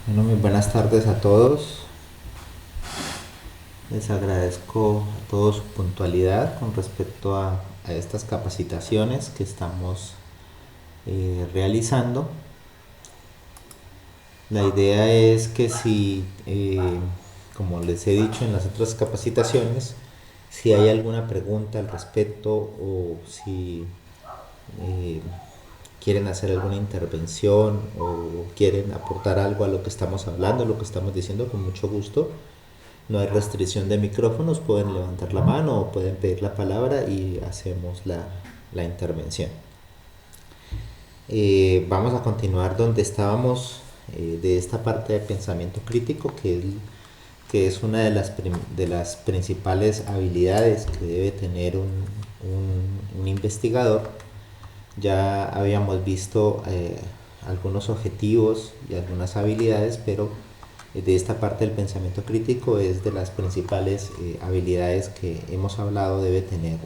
Bueno, muy buenas tardes a todos. Les agradezco a todos su puntualidad con respecto a estas capacitaciones que estamos realizando. La idea es que si, como les he dicho en las otras capacitaciones, si hay alguna pregunta al respecto o si eh, quieren hacer alguna intervención o quieren aportar algo a lo que estamos hablando, lo que estamos diciendo, con mucho gusto. No hay restricción de micrófonos, pueden levantar la mano o pueden pedir la palabra y hacemos la intervención. Vamos a continuar donde estábamos, de esta parte de pensamiento crítico, que es una de las principales habilidades que debe tener un investigador. Ya habíamos visto algunos objetivos y algunas habilidades, pero de esta parte del pensamiento crítico es de las principales habilidades que hemos hablado debe tener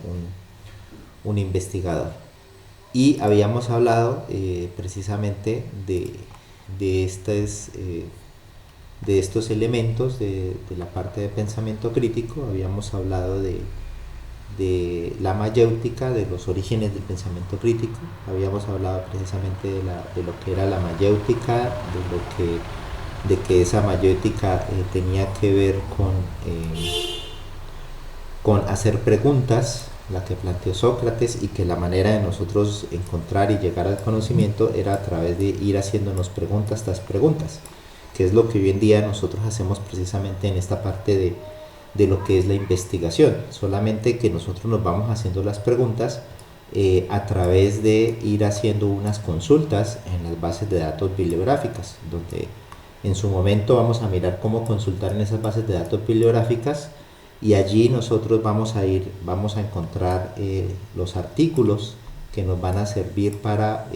un investigador. Y habíamos hablado precisamente de, estos, de estos elementos de la parte de pensamiento crítico. Habíamos hablado de la mayéutica, de los orígenes del pensamiento crítico. Habíamos hablado precisamente de lo que era la mayéutica, de que esa mayéutica tenía que ver con hacer preguntas, la que planteó Sócrates, y que la manera de nosotros encontrar y llegar al conocimiento era a través de ir haciéndonos preguntas tras preguntas, que es lo que hoy en día nosotros hacemos precisamente en esta parte de lo que es la investigación, solamente que nosotros nos vamos haciendo las preguntas a través de ir haciendo unas consultas en las bases de datos bibliográficas, donde en su momento vamos a mirar cómo consultar en esas bases de datos bibliográficas, y allí nosotros vamos a encontrar los artículos que nos van a servir para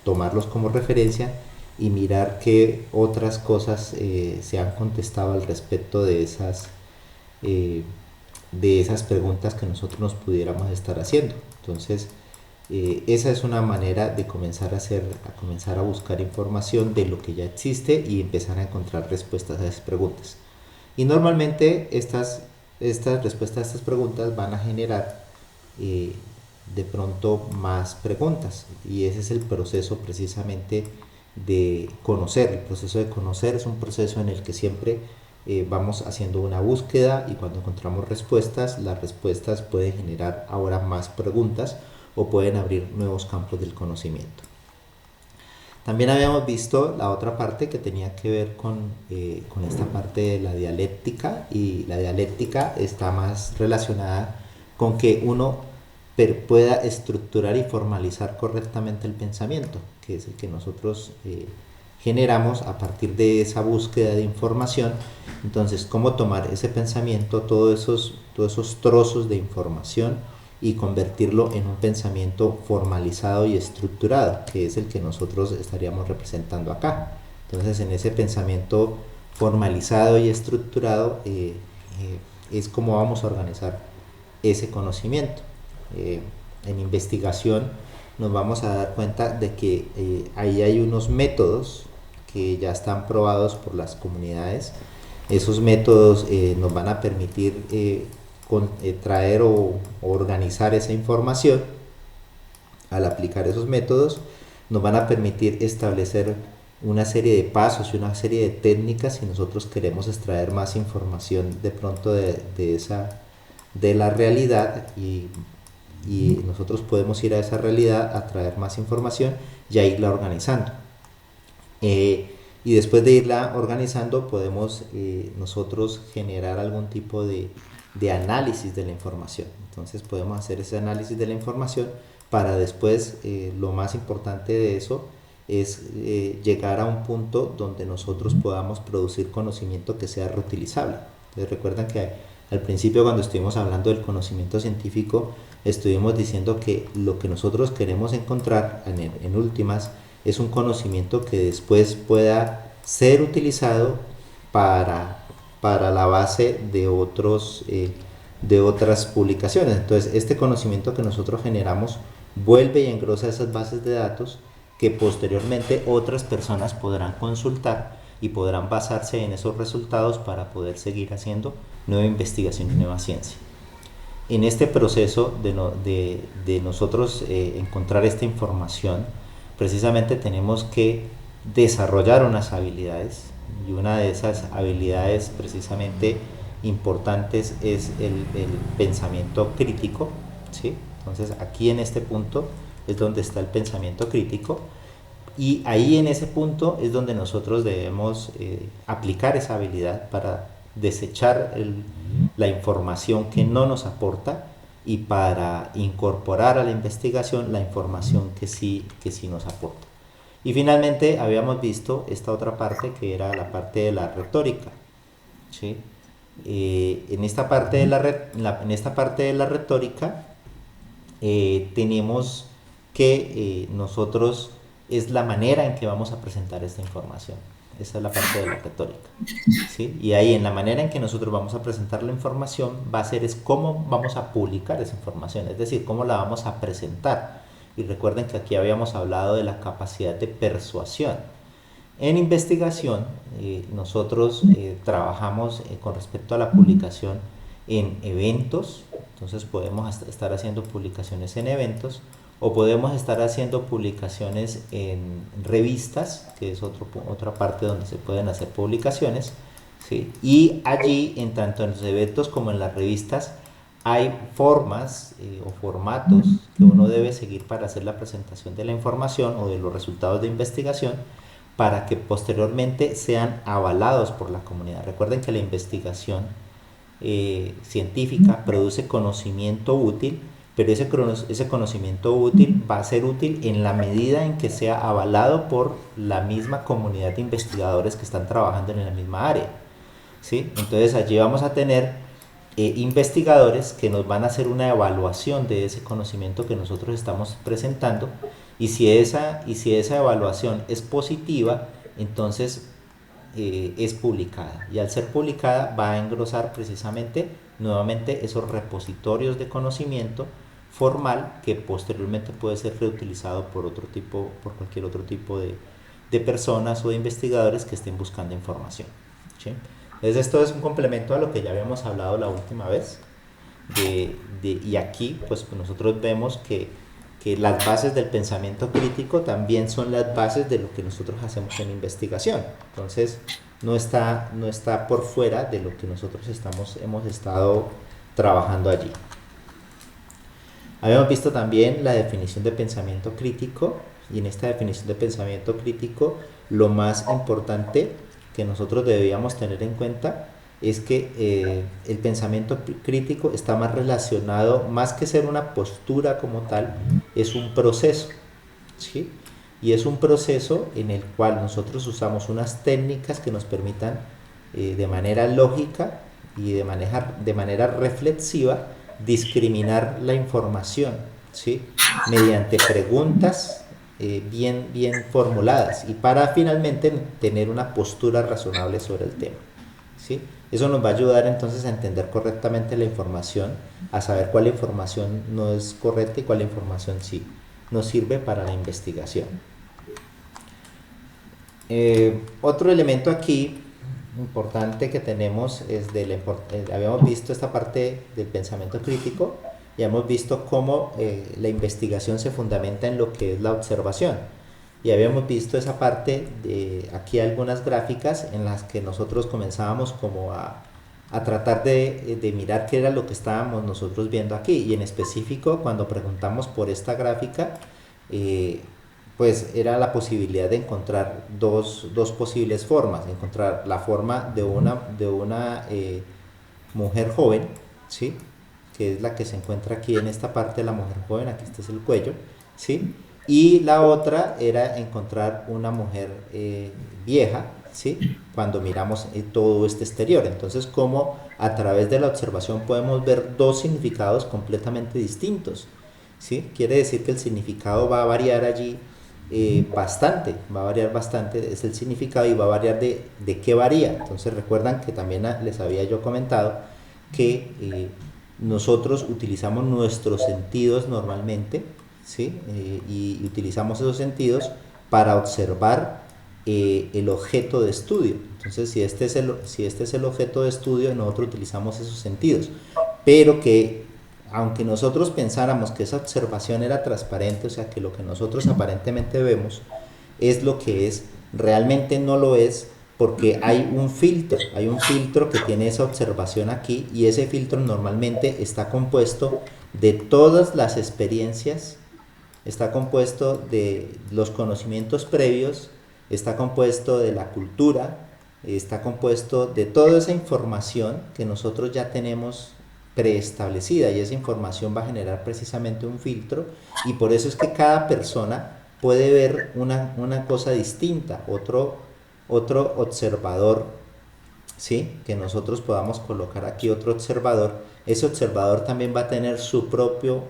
tomarlos como referencia y mirar qué otras cosas se han contestado al respecto eh, de esas preguntas que nosotros nos pudiéramos estar haciendo. Entonces, esa es una manera de comenzar a buscar información de lo que ya existe y empezar a encontrar respuestas a esas preguntas. Y normalmente estas respuestas a estas preguntas van a generar eh, de pronto más preguntas, y ese es el proceso precisamente de conocer. El proceso de conocer es un proceso en el que siempre vamos haciendo una búsqueda, y cuando encontramos respuestas, las respuestas pueden generar ahora más preguntas o pueden abrir nuevos campos del conocimiento. También habíamos visto la otra parte que tenía que ver con esta parte de la dialéctica, y la dialéctica está más relacionada con que uno pueda estructurar y formalizar correctamente el pensamiento, que es el que nosotros generamos a partir de esa búsqueda de información. Entonces, cómo tomar ese pensamiento, todos esos trozos de información, y convertirlo en un pensamiento formalizado y estructurado, que es el que nosotros estaríamos representando acá. Entonces, en ese pensamiento formalizado y estructurado es como vamos a organizar ese conocimiento. En investigación nos vamos a dar cuenta de que ahí hay unos métodos que ya están probados por las comunidades. Esos métodos nos van a permitir traer o organizar esa información. Al aplicar esos métodos nos van a permitir establecer una serie de pasos y una serie de técnicas si nosotros queremos extraer más información de pronto de la realidad, y nosotros podemos ir a esa realidad a traer más información y a irla organizando. Y después de irla organizando podemos nosotros generar algún tipo de análisis de la información. Entonces podemos hacer ese análisis de la información para después, lo más importante de eso es llegar a un punto donde nosotros podamos producir conocimiento que sea reutilizable. Entonces recuerdan que al principio, cuando estuvimos hablando del conocimiento científico, estuvimos diciendo que lo que nosotros queremos encontrar en últimas es un conocimiento que después pueda ser utilizado para la base de otras publicaciones. Entonces, este conocimiento que nosotros generamos vuelve y engrosa esas bases de datos que posteriormente otras personas podrán consultar y podrán basarse en esos resultados para poder seguir haciendo nueva investigación y nueva ciencia. En este proceso de nosotros encontrar esta información, precisamente tenemos que desarrollar unas habilidades, y una de esas habilidades precisamente importantes es el pensamiento crítico, ¿sí? Entonces aquí en este punto es donde está el pensamiento crítico, y ahí en ese punto es donde nosotros debemos aplicar esa habilidad para desechar la información que no nos aporta y para incorporar a la investigación la información que sí nos aporta. Y finalmente habíamos visto esta otra parte que era la parte de la retórica, ¿sí? En esta parte de la retórica tenemos que nosotros es la manera en que vamos a presentar esta información. Esa es la parte de la retórica, ¿sí? Y ahí en la manera en que nosotros vamos a presentar la información va a ser es cómo vamos a publicar esa información, es decir, cómo la vamos a presentar. Y recuerden que aquí habíamos hablado de la capacidad de persuasión. En investigación nosotros trabajamos con respecto a la publicación en eventos, entonces podemos estar haciendo publicaciones en eventos, o podemos estar haciendo publicaciones en revistas, que es otra parte donde se pueden hacer publicaciones, ¿sí? Y allí, en tanto en los eventos como en las revistas, hay formas o formatos que uno debe seguir para hacer la presentación de la información o de los resultados de investigación, para que posteriormente sean avalados por la comunidad. Recuerden que la investigación científica produce conocimiento útil, pero ese conocimiento útil va a ser útil en la medida en que sea avalado por la misma comunidad de investigadores que están trabajando en la misma área, ¿sí? Entonces allí vamos a tener investigadores que nos van a hacer una evaluación de ese conocimiento que nosotros estamos presentando, y si esa evaluación es positiva, entonces es publicada, y al ser publicada va a engrosar precisamente nuevamente esos repositorios de conocimiento formal que posteriormente puede ser reutilizado por cualquier otro tipo de personas o de investigadores que estén buscando información, ¿sí? Entonces esto es un complemento a lo que ya habíamos hablado la última vez y aquí pues nosotros vemos que las bases del pensamiento crítico también son las bases de lo que nosotros hacemos en investigación. Entonces no está por fuera de lo que nosotros hemos estado trabajando allí. Habíamos visto también la definición de pensamiento crítico, y en esta definición de pensamiento crítico lo más importante que nosotros debíamos tener en cuenta es que el pensamiento crítico está más relacionado, más que ser una postura como tal, es un proceso, ¿sí? Y es un proceso en el cual nosotros usamos unas técnicas que nos permitan de manera lógica y de manera reflexiva discriminar la información, ¿sí? Mediante preguntas bien formuladas, y para finalmente tener una postura razonable sobre el tema, ¿sí? Eso nos va a ayudar entonces a entender correctamente la información, a saber cuál información no es correcta y cuál información sí nos sirve para la investigación. Otro elemento aquí importante que tenemos es habíamos visto esta parte del pensamiento crítico, y hemos visto cómo la investigación se fundamenta en lo que es la observación, y habíamos visto esa parte de aquí algunas gráficas en las que nosotros comenzábamos como a tratar de mirar qué era lo que estábamos nosotros viendo aquí, y en específico cuando preguntamos por esta gráfica pues era la posibilidad de encontrar dos posibles formas, encontrar la forma de una mujer joven, ¿sí? Que es la que se encuentra aquí en esta parte de la mujer joven, aquí este es el cuello, ¿sí? Y la otra era encontrar una mujer vieja, ¿sí? Cuando miramos todo este exterior. Entonces, como a través de la observación podemos ver dos significados completamente distintos, ¿sí? Quiere decir que el significado va a variar allí bastante, va a variar bastante, es el significado, y va a variar de qué varía. Entonces recuerdan que también les había yo comentado que nosotros utilizamos nuestros sentidos normalmente, ¿sí? Y utilizamos esos sentidos para observar el objeto de estudio. Entonces, si este es el objeto de estudio, nosotros utilizamos esos sentidos. Pero que, aunque nosotros pensáramos que esa observación era transparente, o sea, que lo que nosotros aparentemente vemos es lo que es, realmente no lo es, porque hay un filtro que tiene esa observación aquí, y ese filtro normalmente está compuesto de todas las experiencias, está compuesto de los conocimientos previos, está compuesto de la cultura, está compuesto de toda esa información que nosotros ya tenemos preestablecida, y esa información va a generar precisamente un filtro, y por eso es que cada persona puede ver una cosa distinta, otro observador, ¿sí? Que nosotros podamos colocar aquí otro observador. Ese observador también va a tener su propio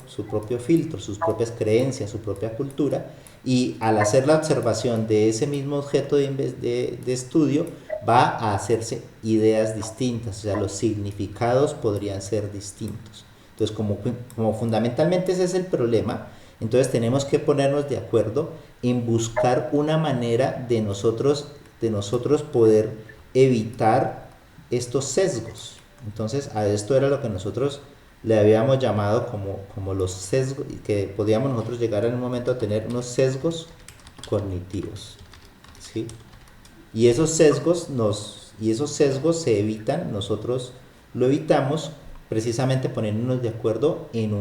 filtro, sus propias creencias, su propia cultura, y al hacer la observación de ese mismo objeto de estudio va a hacerse ideas distintas, o sea, los significados podrían ser distintos. Entonces, como fundamentalmente ese es el problema, entonces tenemos que ponernos de acuerdo en buscar una manera de nosotros poder evitar estos sesgos. Entonces, a esto era lo que nosotros le habíamos llamado como los sesgos, que podíamos nosotros llegar en un momento a tener unos sesgos cognitivos, ¿sí? Y esos sesgos se evitan, nosotros lo evitamos precisamente poniéndonos de acuerdo en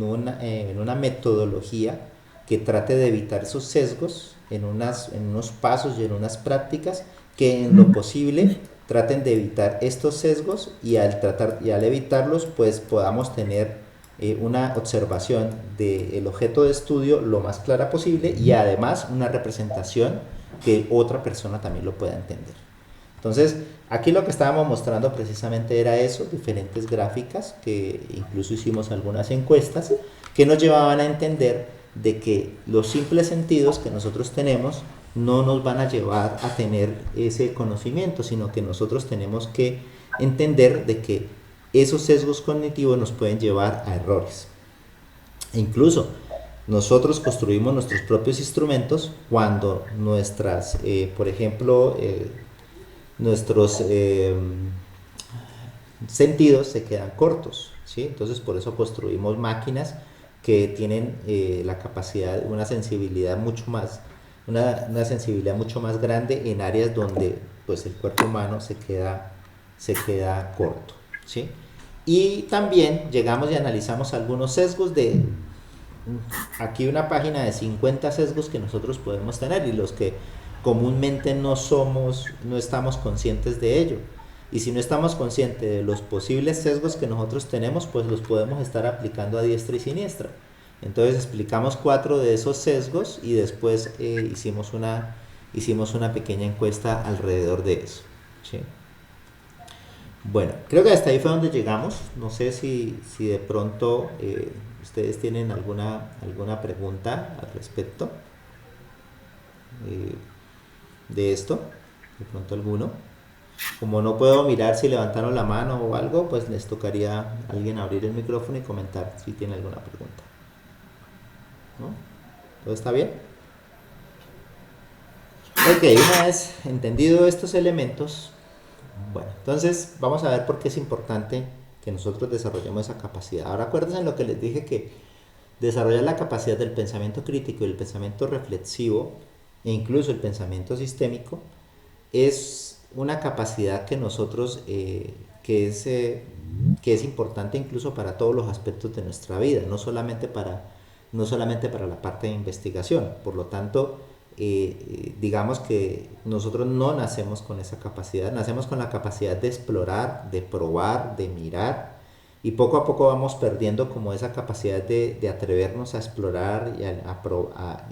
una metodología que trate de evitar esos sesgos, en unos pasos y en unas prácticas que en lo posible traten de evitar estos sesgos, y al evitarlos pues podamos tener una observación del objeto de estudio lo más clara posible, y además una representación que otra persona también lo pueda entender. Entonces, aquí lo que estábamos mostrando precisamente era eso, diferentes gráficas, que incluso hicimos algunas encuestas que nos llevaban a entender de que los simples sentidos que nosotros tenemos no nos van a llevar a tener ese conocimiento, sino que nosotros tenemos que entender de que esos sesgos cognitivos nos pueden llevar a errores. E incluso nosotros construimos nuestros propios instrumentos cuando por ejemplo, nuestros sentidos se quedan cortos, ¿sí? Entonces por eso construimos máquinas que tienen la capacidad, una sensibilidad mucho más grande en áreas donde pues el cuerpo humano se queda corto, ¿sí? Y también llegamos y analizamos algunos sesgos aquí una página de 50 sesgos que nosotros podemos tener, y los que comúnmente no estamos conscientes de ello. Y si no estamos conscientes de los posibles sesgos que nosotros tenemos, pues los podemos estar aplicando a diestra y siniestra. Entonces explicamos 4 de esos sesgos, y después hicimos una pequeña encuesta alrededor de eso, ¿sí? Bueno, creo que hasta ahí fue donde llegamos. No sé si de pronto ustedes tienen alguna pregunta al respecto de esto, de pronto alguno. Como no puedo mirar si levantaron la mano o algo, pues les tocaría a alguien abrir el micrófono y comentar si tiene alguna pregunta, ¿no? ¿Todo está bien? Ok, una vez entendido estos elementos, bueno, entonces vamos a ver por qué es importante que nosotros desarrollemos esa capacidad. Ahora acuérdense en lo que les dije, que desarrollar la capacidad del pensamiento crítico y el pensamiento reflexivo, e incluso el pensamiento sistémico, es una capacidad que nosotros, que es importante incluso para todos los aspectos de nuestra vida, no solamente para la parte de investigación. Por lo tanto, digamos que nosotros no nacemos con esa capacidad, nacemos con la capacidad de explorar, de probar, de mirar, y poco a poco vamos perdiendo como esa capacidad de atrevernos a explorar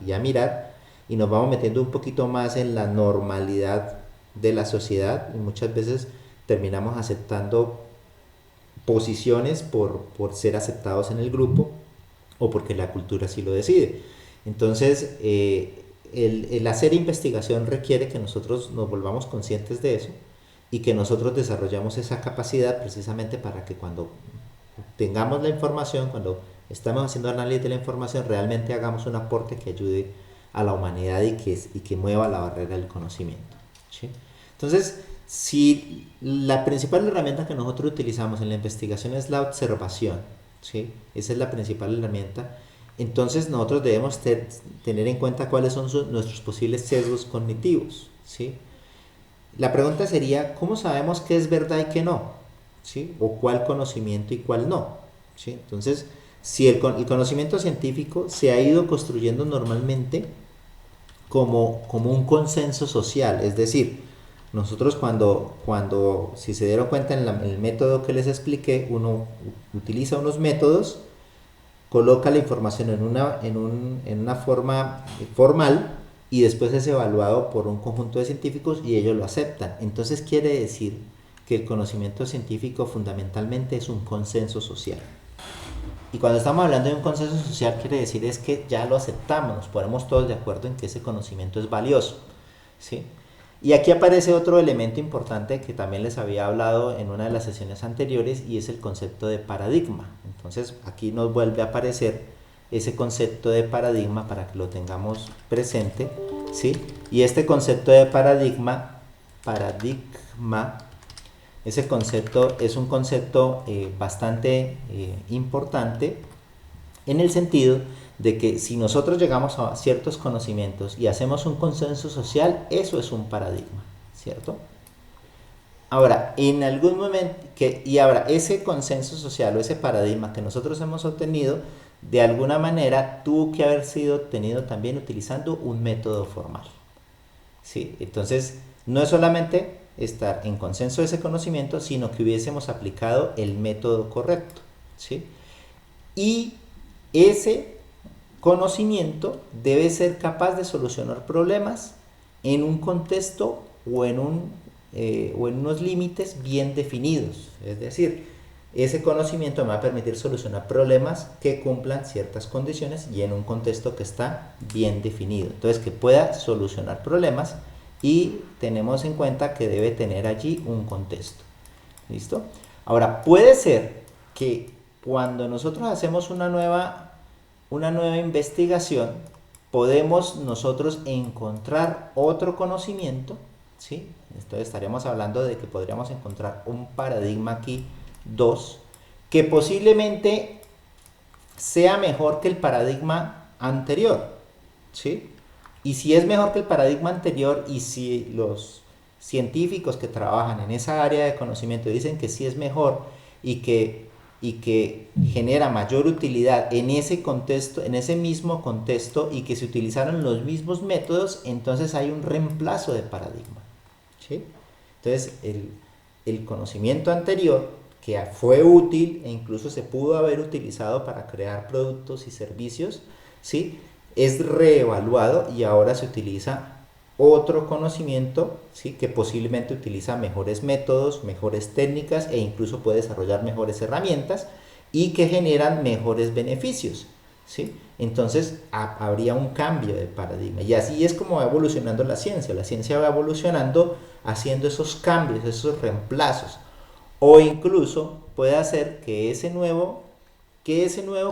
y a mirar, y nos vamos metiendo un poquito más en la normalidad de la sociedad, y muchas veces terminamos aceptando posiciones por ser aceptados en el grupo, o porque la cultura así lo decide. Entonces, el hacer investigación requiere que nosotros nos volvamos conscientes de eso, y que nosotros desarrollamos esa capacidad precisamente para que cuando tengamos la información, cuando estamos haciendo análisis de la información, realmente hagamos un aporte que ayude a la humanidad y que mueva la barrera del conocimiento, ¿sí? Entonces, si la principal herramienta que nosotros utilizamos en la investigación es la observación, ¿sí? Esa es la principal herramienta. Entonces nosotros debemos tener en cuenta cuáles son nuestros posibles sesgos cognitivos, ¿sí? La pregunta sería, ¿cómo sabemos qué es verdad y qué no? ¿Sí? O cuál conocimiento y cuál no, ¿sí? Entonces, si el conocimiento científico se ha ido construyendo normalmente como un consenso social, es decir, nosotros si se dieron cuenta en el método que les expliqué, uno utiliza unos métodos, coloca la información en una forma formal y después es evaluado por un conjunto de científicos y ellos lo aceptan. Entonces quiere decir que el conocimiento científico fundamentalmente es un consenso social. Y cuando estamos hablando de un consenso social quiere decir es que ya lo aceptamos, nos ponemos todos de acuerdo en que ese conocimiento es valioso, ¿sí? Y aquí aparece otro elemento importante que también les había hablado en una de las sesiones anteriores y es el concepto de paradigma. Entonces aquí nos vuelve a aparecer ese concepto de paradigma para que lo tengamos presente, ¿sí? Y este concepto de paradigma, ese concepto es un concepto bastante importante en el sentido de que si nosotros llegamos a ciertos conocimientos y hacemos un consenso social, eso es un paradigma, ¿cierto? Ahora, en algún momento, ahora ese consenso social o ese paradigma que nosotros hemos obtenido, de alguna manera tuvo que haber sido obtenido también utilizando un método formal, ¿sí? Entonces, no es solamente estar en consenso de ese conocimiento, sino que hubiésemos aplicado el método correcto, ¿sí? Y ese conocimiento debe ser capaz de solucionar problemas en un contexto o en unos límites bien definidos. Es decir, ese conocimiento me va a permitir solucionar problemas que cumplan ciertas condiciones y en un contexto que está bien definido. Entonces, que pueda solucionar problemas y tenemos en cuenta que debe tener allí un contexto. ¿Listo? Ahora, puede ser que cuando nosotros hacemos una nueva investigación, podemos nosotros encontrar otro conocimiento, ¿sí? Entonces estaríamos hablando de que podríamos encontrar un paradigma aquí, 2, que posiblemente sea mejor que el paradigma anterior, ¿sí? Y si es mejor que el paradigma anterior y si los científicos que trabajan en esa área de conocimiento dicen que sí es mejor y que genera mayor utilidad en ese contexto, en ese mismo contexto y que se utilizaron los mismos métodos, entonces hay un reemplazo de paradigma, ¿sí? Entonces el conocimiento anterior que fue útil e incluso se pudo haber utilizado para crear productos y servicios, ¿sí?, es reevaluado y ahora se utiliza otro conocimiento, ¿sí?, que posiblemente utiliza mejores métodos, mejores técnicas e incluso puede desarrollar mejores herramientas y que generan mejores beneficios, ¿sí? Entonces habría un cambio de paradigma y así es como va evolucionando la ciencia va evolucionando haciendo esos cambios, esos reemplazos, o incluso puede hacer que ese nuevo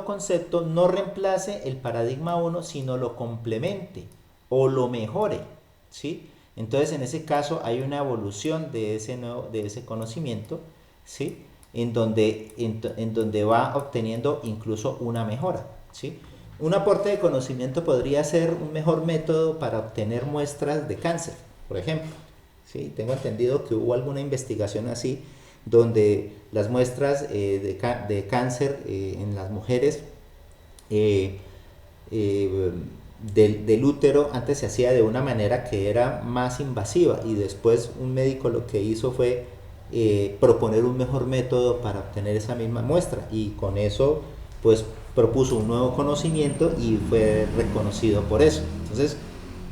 concepto no reemplace el paradigma 1, sino lo complemente o lo mejore, ¿sí? Entonces en ese caso hay una evolución de ese conocimiento, ¿sí?, en donde va obteniendo incluso una mejora, ¿sí? Un aporte de conocimiento podría ser un mejor método para obtener muestras de cáncer, por ejemplo, ¿sí? Tengo entendido que hubo alguna investigación así donde las muestras de cáncer en las mujeres del útero antes se hacía de una manera que era más invasiva y después un médico lo que hizo fue proponer un mejor método para obtener esa misma muestra y con eso pues propuso un nuevo conocimiento y fue reconocido por eso. Entonces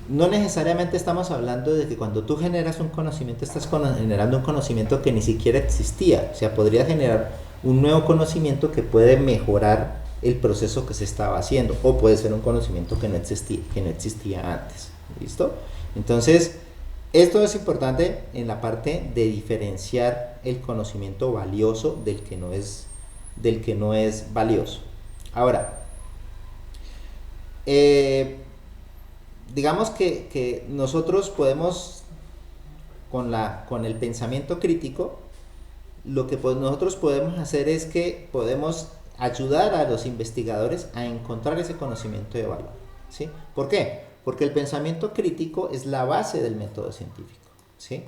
no necesariamente estamos hablando de que cuando tú generas un conocimiento estás generando un conocimiento que ni siquiera existía, o sea, podría generar un nuevo conocimiento que puede mejorar el proceso que se estaba haciendo o puede ser un conocimiento que no existía antes. ¿Listo? Entonces, esto es importante en la parte de diferenciar el conocimiento valioso del que no es valioso. Ahora, digamos que nosotros podemos, con el pensamiento crítico, lo que nosotros podemos hacer es que podemos ayudar a los investigadores a encontrar ese conocimiento de valor, ¿sí? ¿Por qué? Porque el pensamiento crítico es la base del método científico, ¿sí?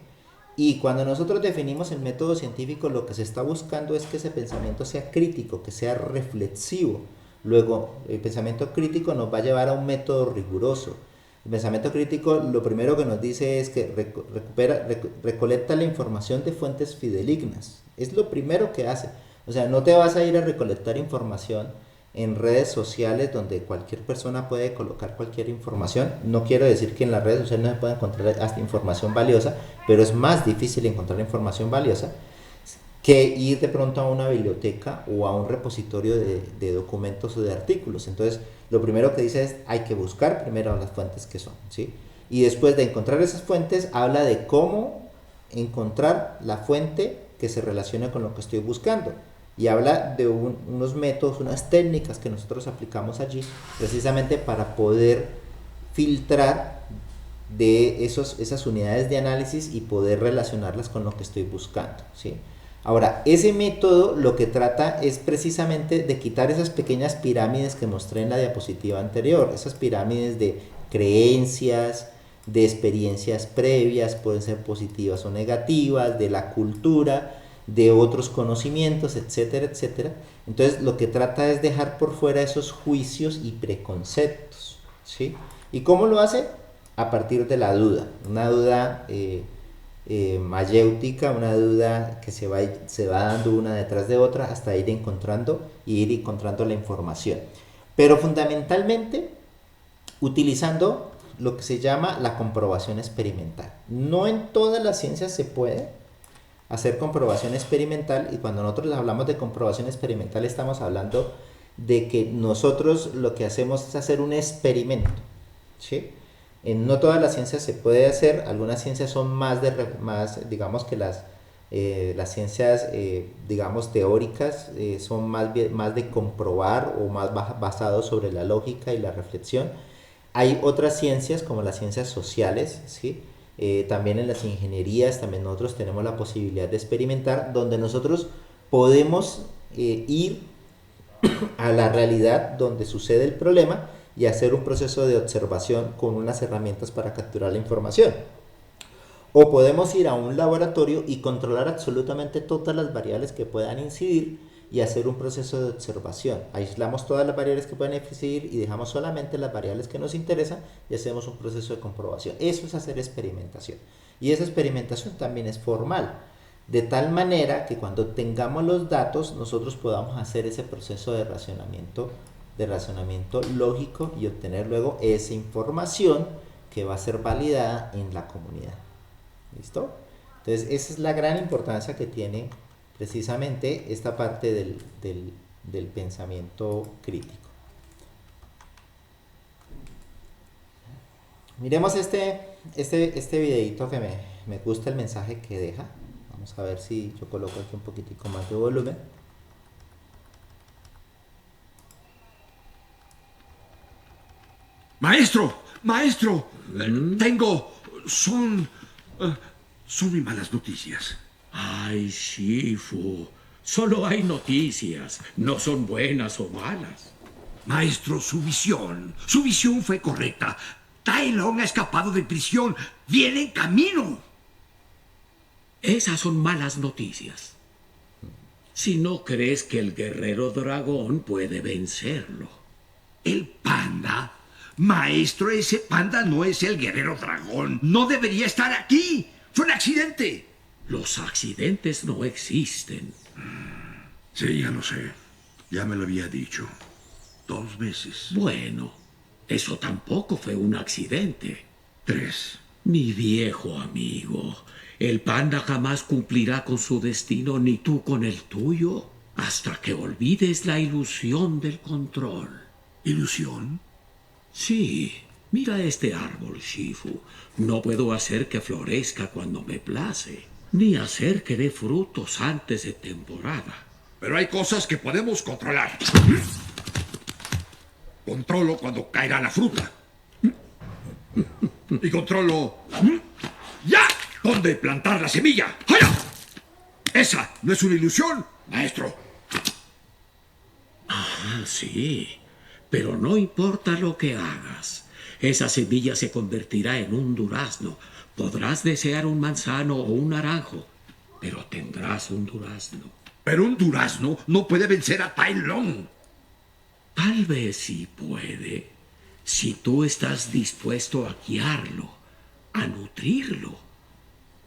Y cuando nosotros definimos el método científico, lo que se está buscando es que ese pensamiento sea crítico, que sea reflexivo. Luego, el pensamiento crítico nos va a llevar a un método riguroso. El pensamiento crítico lo primero que nos dice es que recolecta la información de fuentes fidedignas. Es lo primero que hace. O sea, no te vas a ir a recolectar información en redes sociales donde cualquier persona puede colocar cualquier información. No quiero decir que en las redes sociales no se pueda encontrar hasta información valiosa, pero es más difícil encontrar información valiosa que ir de pronto a una biblioteca o a un repositorio de documentos o de artículos. Entonces, lo primero que dice es, hay que buscar primero las fuentes que son, ¿sí? Y después de encontrar esas fuentes, habla de cómo encontrar la fuente que se relaciona con lo que estoy buscando. Y habla de unos métodos, unas técnicas que nosotros aplicamos allí, precisamente para poder filtrar de esas unidades de análisis y poder relacionarlas con lo que estoy buscando, ¿sí? Ahora, ese método lo que trata es precisamente de quitar esas pequeñas pirámides que mostré en la diapositiva anterior, esas pirámides de creencias, de experiencias previas, pueden ser positivas o negativas, de la cultura, de otros conocimientos, etcétera, etcétera. Entonces, lo que trata es dejar por fuera esos juicios y preconceptos, ¿sí? ¿Y cómo lo hace? A partir de la duda, una duda mayéutica, una duda que se va dando una detrás de otra hasta ir encontrando la información. Pero fundamentalmente utilizando lo que se llama la comprobación experimental. No en todas las ciencias se puede hacer comprobación experimental, y cuando nosotros hablamos de comprobación experimental estamos hablando de que nosotros lo que hacemos es hacer un experimento, ¿sí? No todas las ciencias se puede hacer, algunas ciencias son más digamos que las ciencias, digamos, teóricas, son más de comprobar o más basados sobre la lógica y la reflexión. Hay otras ciencias como las ciencias sociales, ¿sí? También en las ingenierías, también nosotros tenemos la posibilidad de experimentar, donde nosotros podemos ir a la realidad donde sucede el problema y hacer un proceso de observación con unas herramientas para capturar la información. O podemos ir a un laboratorio y controlar absolutamente todas las variables que puedan incidir y hacer un proceso de observación. Aislamos todas las variables que pueden incidir y dejamos solamente las variables que nos interesan y hacemos un proceso de comprobación. Eso es hacer experimentación. Y esa experimentación también es formal, de tal manera que cuando tengamos los datos nosotros podamos hacer ese proceso de razonamiento lógico y obtener luego esa información que va a ser validada en la comunidad. ¿Listo? Entonces esa es la gran importancia que tiene precisamente esta parte del pensamiento crítico. Miremos este videito que me gusta el mensaje que deja. Vamos a ver si yo coloco aquí un poquitico más de volumen. Maestro, son muy malas noticias. Ay, Shifu, solo hay noticias, no son buenas o malas. Maestro, su visión fue correcta. Tai Lung ha escapado de prisión, viene en camino. Esas son malas noticias. Si no crees que el guerrero dragón puede vencerlo. ¿El panda? Maestro, ese panda no es el guerrero dragón. No debería estar aquí. Fue un accidente. Los accidentes no existen. Sí, ya lo sé. Ya me lo había dicho 2 veces. Bueno, eso tampoco fue un accidente. 3. Mi viejo amigo, el panda jamás cumplirá con su destino ni tú con el tuyo hasta que olvides la ilusión del control. ¿Ilusión? Sí, mira este árbol, Shifu. No puedo hacer que florezca cuando me place, ni hacer que dé frutos antes de temporada. Pero hay cosas que podemos controlar. Controlo cuando caerá la fruta. Y controlo... ¡Ya! ¿Dónde plantar la semilla? ¡Allá! Esa no es una ilusión, maestro. Ah, sí. Pero no importa lo que hagas. Esa semilla se convertirá en un durazno. Podrás desear un manzano o un naranjo, pero tendrás un durazno. Pero un durazno no puede vencer a Tai Lung. Tal vez sí puede, si tú estás dispuesto a guiarlo, a nutrirlo,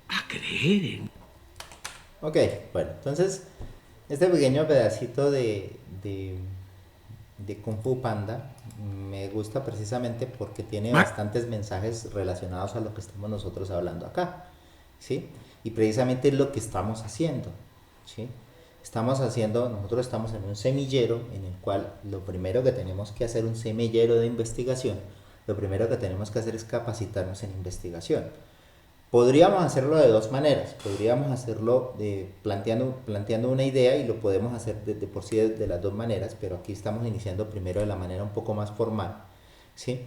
a creer en... Ok, bueno, entonces este pequeño pedacito de Kung Fu Panda me gusta precisamente porque tiene bastantes mensajes relacionados a lo que estamos nosotros hablando acá, ¿sí? Y precisamente es lo que estamos haciendo, ¿sí? Nosotros estamos en un semillero en el cual lo primero que tenemos que hacer, un semillero de investigación, lo primero que tenemos que hacer es capacitarnos en investigación. Podríamos hacerlo de dos maneras. Podríamos hacerlo planteando una idea, y lo podemos hacer de por sí de las dos maneras, pero aquí estamos iniciando primero de la manera un poco más formal, ¿sí?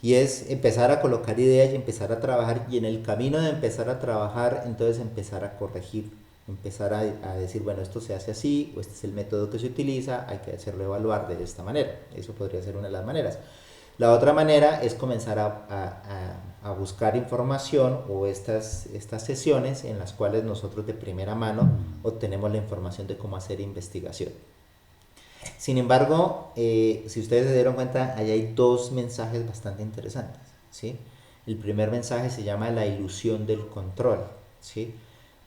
Y es empezar a colocar ideas y empezar a trabajar, y en el camino de empezar a trabajar, entonces empezar a corregir, empezar a decir, bueno, esto se hace así, o este es el método que se utiliza, hay que hacerlo evaluar de esta manera. Eso podría ser una de las maneras. La otra manera es comenzar a buscar información, o estas sesiones en las cuales nosotros de primera mano obtenemos la información de cómo hacer investigación. Sin embargo, si ustedes se dieron cuenta, ahí hay dos mensajes bastante interesantes, ¿sí? El primer mensaje se llama la ilusión del control, ¿sí?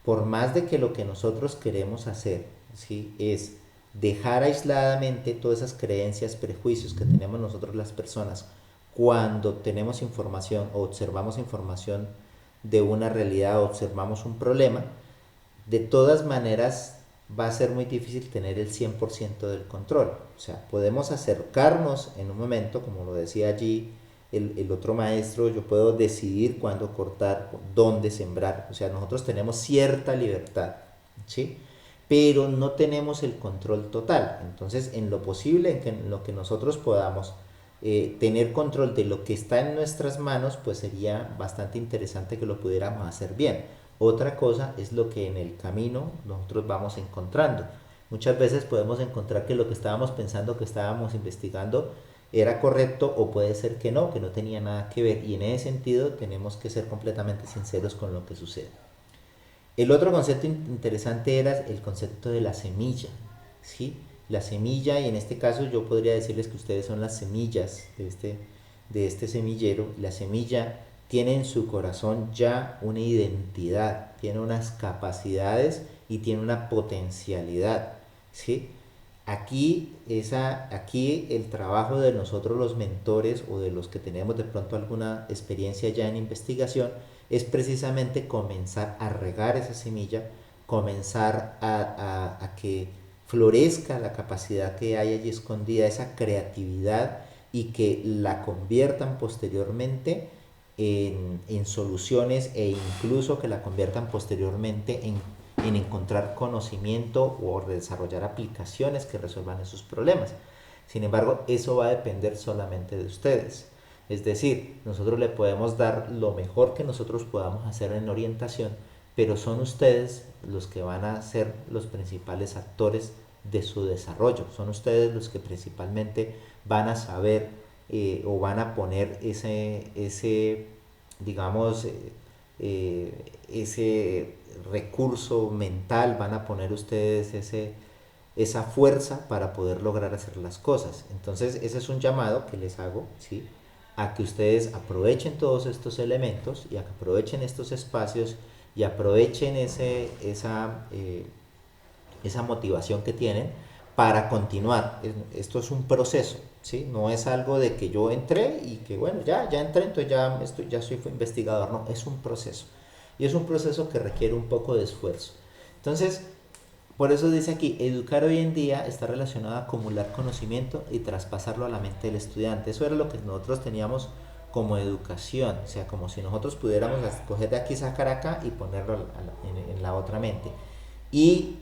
Por más de que lo que nosotros queremos hacer, ¿sí?, es dejar aisladamente todas esas creencias, prejuicios que tenemos nosotros las personas cuando tenemos información o observamos información de una realidad o observamos un problema, de todas maneras va a ser muy difícil tener el 100% del control. O sea, podemos acercarnos en un momento, como lo decía allí el otro maestro, yo puedo decidir cuándo cortar, dónde sembrar. O sea, nosotros tenemos cierta libertad, ¿sí?, pero no tenemos el control total. Entonces, en lo posible, en lo que nosotros podamos tener control de lo que está en nuestras manos, pues sería bastante interesante que lo pudiéramos hacer bien. Otra cosa es lo que en el camino nosotros vamos encontrando. Muchas veces podemos encontrar que lo que estábamos pensando, que estábamos investigando, era correcto, o puede ser que no tenía nada que ver, y en ese sentido tenemos que ser completamente sinceros con lo que sucede. El otro concepto interesante era el concepto de la semilla, ¿sí? La semilla, y en este caso yo podría decirles que ustedes son las semillas de este semillero. La semilla tiene en su corazón ya una identidad, tiene unas capacidades y tiene una potencialidad, ¿sí? Aquí el trabajo de nosotros los mentores, o de los que tenemos de pronto alguna experiencia ya en investigación, es precisamente comenzar a regar esa semilla, comenzar a que florezca la capacidad que hay allí escondida, esa creatividad, y que la conviertan posteriormente en soluciones, e incluso que la conviertan posteriormente en encontrar conocimiento o desarrollar aplicaciones que resuelvan esos problemas. Sin embargo, eso va a depender solamente de ustedes. Es decir, nosotros le podemos dar lo mejor que nosotros podamos hacer en orientación, pero son ustedes los que van a ser los principales actores de su desarrollo. Son ustedes los que principalmente van a saber o van a poner ese recurso mental, van a poner ustedes esa fuerza para poder lograr hacer las cosas. Entonces, ese es un llamado que les hago, ¿sí?, a que ustedes aprovechen todos estos elementos, y a que aprovechen estos espacios, y aprovechen esa motivación que tienen para continuar. Esto es un proceso, ¿sí? No es algo de que yo entré y que bueno, ya entré, entonces ya soy investigador. No, es un proceso, y es un proceso que requiere un poco de esfuerzo. Entonces, por eso dice aquí, educar hoy en día está relacionado a acumular conocimiento y traspasarlo a la mente del estudiante. Eso era lo que nosotros teníamos como educación, o sea, como si nosotros pudiéramos coger de aquí, sacar acá y ponerlo en la otra mente. Y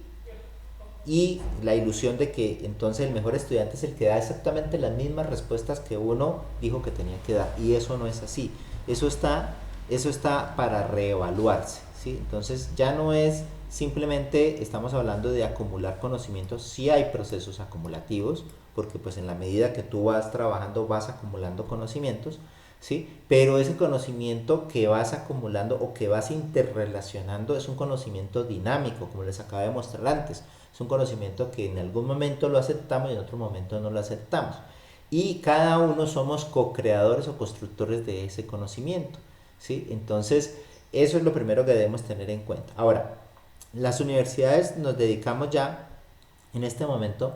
la ilusión de que entonces el mejor estudiante es el que da exactamente las mismas respuestas que uno dijo que tenía que dar, y eso no es así. eso está para reevaluarse, ¿sí? Entonces ya no es simplemente estamos hablando de acumular conocimientos, sí hay procesos acumulativos, porque pues en la medida que tú vas trabajando vas acumulando conocimientos, ¿sí? Pero ese conocimiento que vas acumulando o que vas interrelacionando es un conocimiento dinámico, como les acabo de mostrar antes. Es un conocimiento que en algún momento lo aceptamos y en otro momento no lo aceptamos. Y cada uno somos co-creadores o constructores de ese conocimiento, ¿sí? Entonces, eso es lo primero que debemos tener en cuenta. Ahora, las universidades nos dedicamos ya en este momento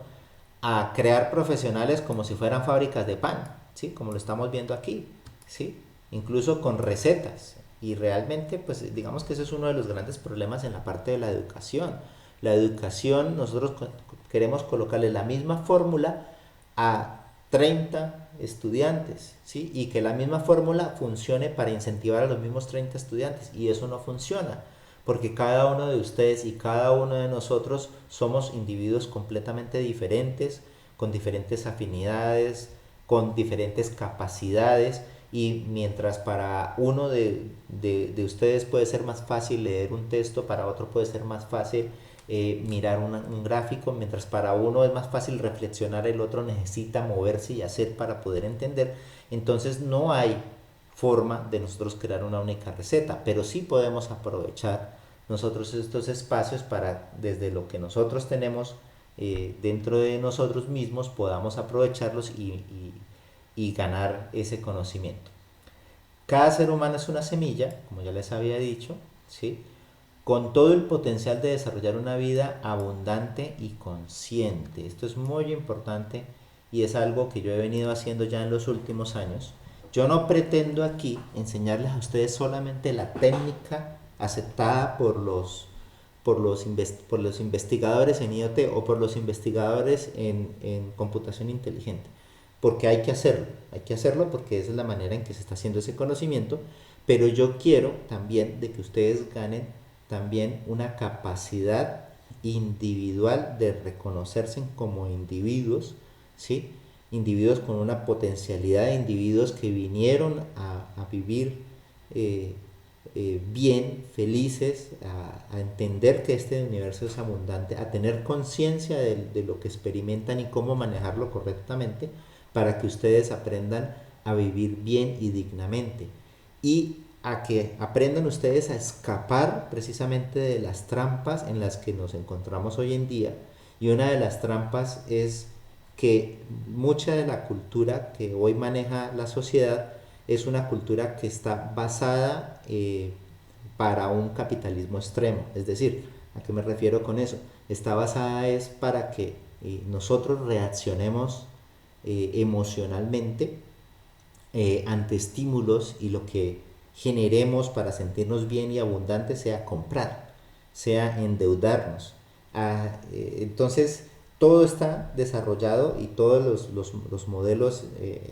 a crear profesionales como si fueran fábricas de pan, ¿sí? Como lo estamos viendo aquí, ¿sí? Incluso con recetas. Y realmente, pues digamos que ese es uno de los grandes problemas en la parte de la educación. La educación, nosotros queremos colocarle la misma fórmula a 30 estudiantes, ¿sí? Y que la misma fórmula funcione para incentivar a los mismos 30 estudiantes. Y eso no funciona, porque cada uno de ustedes y cada uno de nosotros somos individuos completamente diferentes, con diferentes afinidades, con diferentes capacidades, y mientras para uno de ustedes puede ser más fácil leer un texto, para otro puede ser más fácil mirar un gráfico, mientras para uno es más fácil reflexionar, el otro necesita moverse y hacer para poder entender. Entonces no hay forma de nosotros crear una única receta, pero sí podemos aprovechar nosotros estos espacios para, desde lo que nosotros tenemos dentro de nosotros mismos, podamos aprovecharlos y ganar ese conocimiento. Cada ser humano es una semilla, como ya les había dicho, ¿sí? Con todo el potencial de desarrollar una vida abundante y consciente. Esto es muy importante y es algo que yo he venido haciendo ya en los últimos años. Yo no pretendo aquí enseñarles a ustedes solamente la técnica aceptada por los investigadores en IoT o por los investigadores en computación inteligente, porque hay que hacerlo porque esa es la manera en que se está haciendo ese conocimiento, pero yo quiero también de que ustedes ganen también una capacidad individual de reconocerse como individuos, ¿sí? Individuos con una potencialidad, de individuos que vinieron a vivir bien, felices, a entender que este universo es abundante, a tener conciencia de lo que experimentan y cómo manejarlo correctamente, para que ustedes aprendan a vivir bien y dignamente, y a que aprendan ustedes a escapar precisamente de las trampas en las que nos encontramos hoy en día. Y una de las trampas es que mucha de la cultura que hoy maneja la sociedad es una cultura que está basada para un capitalismo extremo. Es decir, ¿a qué me refiero con eso? Está basada es para que nosotros reaccionemos emocionalmente ante estímulos, y lo que generemos para sentirnos bien y abundantes sea comprar, sea endeudarnos. Entonces, todo está desarrollado y todos los modelos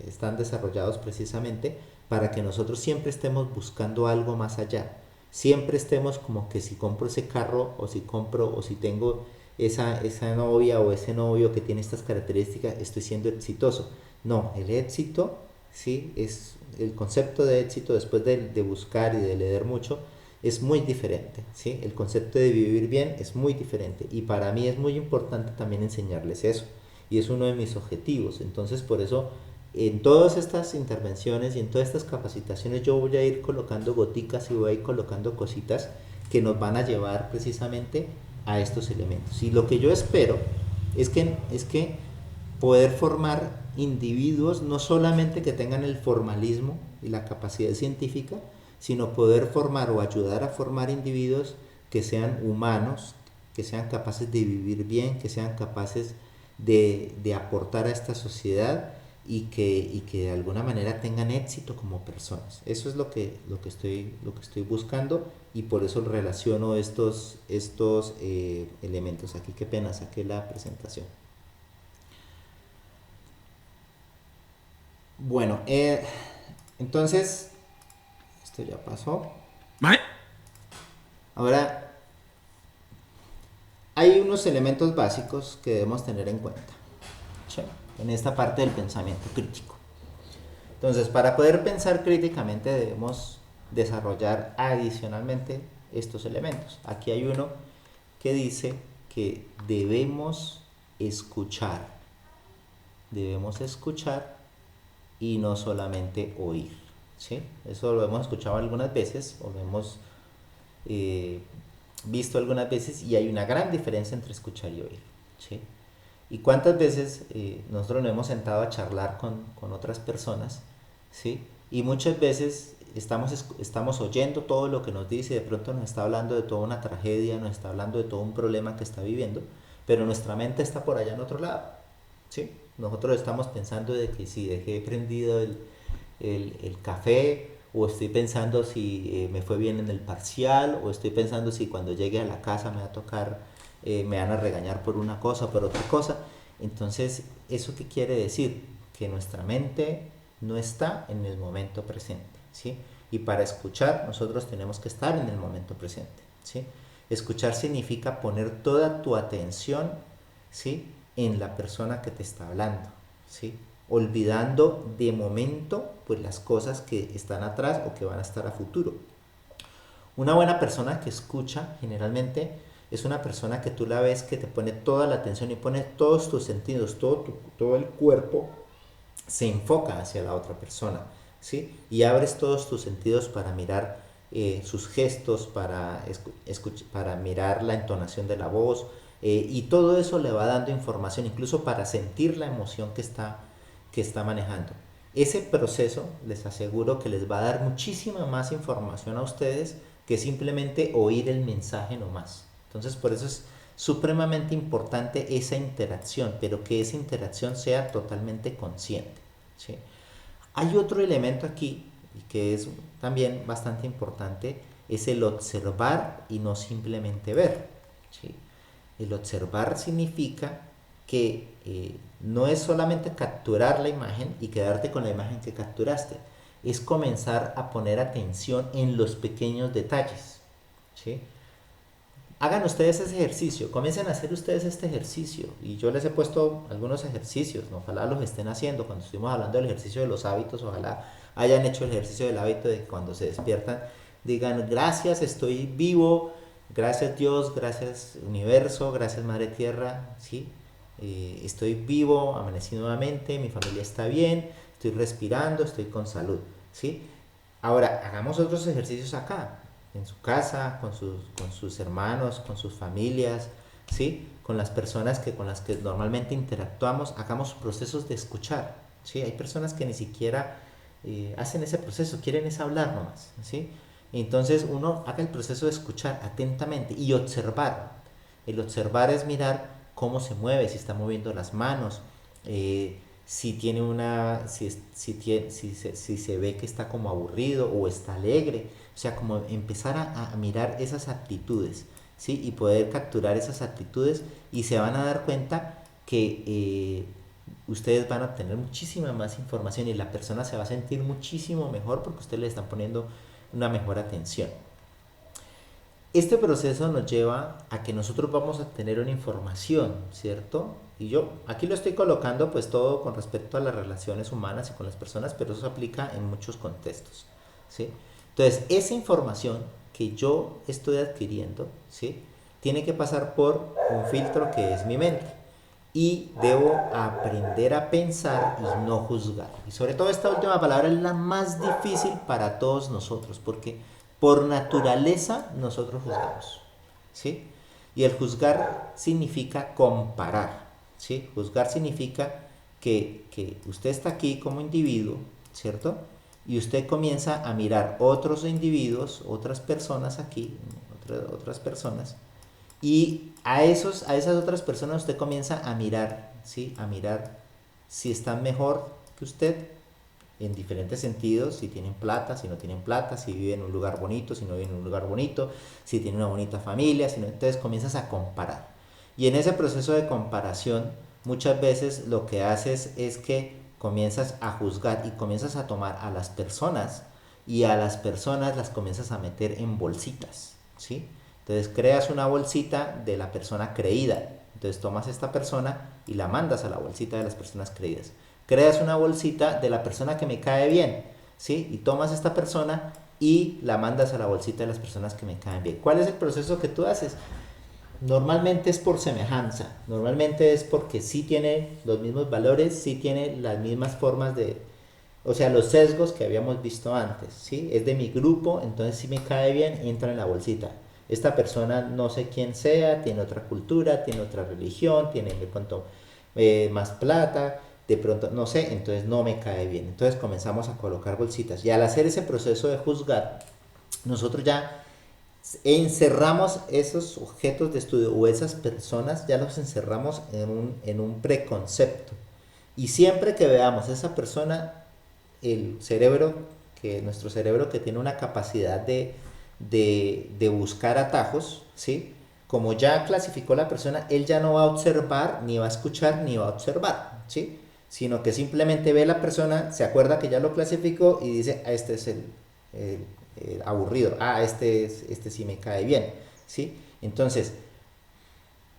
están desarrollados precisamente para que nosotros siempre estemos buscando algo más allá. Siempre estemos como que si compro ese carro, o si compro, o si tengo esa novia o ese novio que tiene estas características, estoy siendo exitoso. No, el éxito, ¿sí? Es el concepto de éxito, después de buscar y de leer mucho, es muy diferente, ¿sí? El concepto de vivir bien es muy diferente, y para mí es muy importante también enseñarles eso, y es uno de mis objetivos. Entonces, por eso en todas estas intervenciones y en todas estas capacitaciones yo voy a ir colocando goticas y voy a ir colocando cositas que nos van a llevar precisamente a estos elementos. Y lo que yo espero es que poder formar individuos no solamente que tengan el formalismo y la capacidad científica, sino poder formar o ayudar a formar individuos que sean humanos, que sean capaces de vivir bien, que sean capaces de aportar a esta sociedad, y que de alguna manera tengan éxito como personas. Eso es lo que estoy buscando, y por eso relaciono estos elementos. Aquí, qué pena, saqué la presentación. Bueno, entonces, esto ya pasó. Ahora, hay unos elementos básicos que debemos tener en cuenta, ¿sí?, en esta parte del pensamiento crítico. Entonces, para poder pensar críticamente debemos desarrollar adicionalmente estos elementos. Aquí hay uno que dice que debemos escuchar y no solamente oír, ¿sí? Eso lo hemos escuchado algunas veces o lo hemos visto algunas veces, y hay una gran diferencia entre escuchar y oír, ¿sí? Y cuántas veces nosotros nos hemos sentado a charlar con otras personas, ¿sí? Y muchas veces estamos oyendo todo lo que nos dice, y de pronto nos está hablando de toda una tragedia, nos está hablando de todo un problema que está viviendo, pero nuestra mente está por allá en otro lado, ¿sí? Nosotros estamos pensando de que si dejé prendido el café, o estoy pensando si me fue bien en el parcial, o estoy pensando si cuando llegue a la casa me va a tocar, me van a regañar por una cosa o por otra cosa. Entonces, ¿eso qué quiere decir? Que nuestra mente no está en el momento presente, ¿sí? Y para escuchar nosotros tenemos que estar en el momento presente, ¿sí? Escuchar significa poner toda tu atención, ¿sí?, en la persona que te está hablando, ¿sí?, olvidando de momento pues las cosas que están atrás o que van a estar a futuro. Una buena persona que escucha generalmente es una persona que tú la ves que te pone toda la atención y pone todos tus sentidos, todo el cuerpo se enfoca hacia la otra persona, ¿sí? Y abres todos tus sentidos para mirar sus gestos, para mirar la entonación de la voz, y todo eso le va dando información, incluso para sentir la emoción que está manejando. Ese proceso les aseguro que les va a dar muchísima más información a ustedes que simplemente oír el mensaje nomás. Entonces, por eso es supremamente importante esa interacción, pero que esa interacción sea totalmente consciente, ¿sí? Hay otro elemento aquí y que es también bastante importante, es el observar y no simplemente ver, ¿sí? El observar significa que no es solamente capturar la imagen y quedarte con la imagen que capturaste, es comenzar a poner atención en los pequeños detalles, ¿sí? Hagan ustedes ese ejercicio, comiencen a hacer ustedes este ejercicio, y yo les he puesto algunos ejercicios, ¿no? Ojalá los estén haciendo. Cuando estuvimos hablando del ejercicio de los hábitos, ojalá hayan hecho el ejercicio del hábito de que cuando se despiertan digan: gracias, estoy vivo, gracias Dios, gracias universo, gracias Madre Tierra, ¿sí? Estoy vivo, amanecí nuevamente, mi familia está bien, estoy respirando, estoy con salud, ¿sí? Ahora, hagamos otros ejercicios acá, en su casa, con sus hermanos, con sus familias, ¿sí? Con las personas con las que normalmente interactuamos, hagamos procesos de escuchar, ¿sí? Hay personas que ni siquiera hacen ese proceso, quieren es hablar nomás, ¿sí? Entonces uno haga el proceso de escuchar atentamente y observar. El observar es mirar cómo se mueve, si está moviendo las manos, si tiene si se ve que está como aburrido o está alegre. O sea, como empezar a mirar esas actitudes, ¿sí? Y poder capturar esas actitudes, y se van a dar cuenta que ustedes van a obtener muchísima más información y la persona se va a sentir muchísimo mejor porque ustedes le están poniendo una mejor atención. Este proceso nos lleva a que nosotros vamos a tener una información, ¿cierto? Y yo aquí lo estoy colocando pues todo con respecto a las relaciones humanas y con las personas, pero eso se aplica en muchos contextos, ¿sí? Entonces, esa información que yo estoy adquiriendo, ¿sí?, tiene que pasar por un filtro que es mi mente. Y debo aprender a pensar y no juzgar. Y sobre todo esta última palabra es la más difícil para todos nosotros, porque por naturaleza nosotros juzgamos, ¿sí? Y el juzgar significa comparar, ¿sí? Juzgar significa que usted está aquí como individuo, ¿cierto? Y usted comienza a mirar otros individuos, otras personas aquí, otras personas, y a esas otras personas usted comienza a mirar, ¿sí? A mirar si están mejor que usted en diferentes sentidos, si tienen plata, si no tienen plata, si viven en un lugar bonito, si no viven en un lugar bonito, si tienen una bonita familia, si no. Entonces comienzas a comparar. Y en ese proceso de comparación, muchas veces lo que haces es que comienzas a juzgar y comienzas a tomar a las personas, y a las personas las comienzas a meter en bolsitas, ¿sí? Entonces creas una bolsita de la persona creída. Entonces tomas esta persona y la mandas a la bolsita de las personas creídas. creas una bolsita de la persona que me cae bien, ¿sí? Y tomas esta persona y la mandas a la bolsita de las personas que me caen bien. ¿Cuál es el proceso que tú haces? Normalmente es por semejanza, normalmente es porque sí tiene los mismos valores, sí tiene las mismas formas de, o sea, los sesgos que habíamos visto antes, ¿sí? Es de mi grupo, entonces si me cae bien, entra en la bolsita. Esta persona no sé quién sea, tiene otra cultura, tiene otra religión, tiene de pronto más plata, de pronto no sé, entonces no me cae bien. Entonces comenzamos a colocar bolsitas. Y al hacer ese proceso de juzgar, nosotros ya encerramos esos objetos de estudio o esas personas, ya los encerramos en un preconcepto. Y siempre que veamos a esa persona, el cerebro, que nuestro cerebro que tiene una capacidad de buscar atajos, ¿sí? Como ya clasificó la persona, él ya no va a observar, ni va a escuchar, ni va a observar, ¿sí? Sino que simplemente ve la persona, se acuerda que ya lo clasificó y dice, ah, este es el aburrido, ah, este sí me cae bien, ¿sí? Entonces,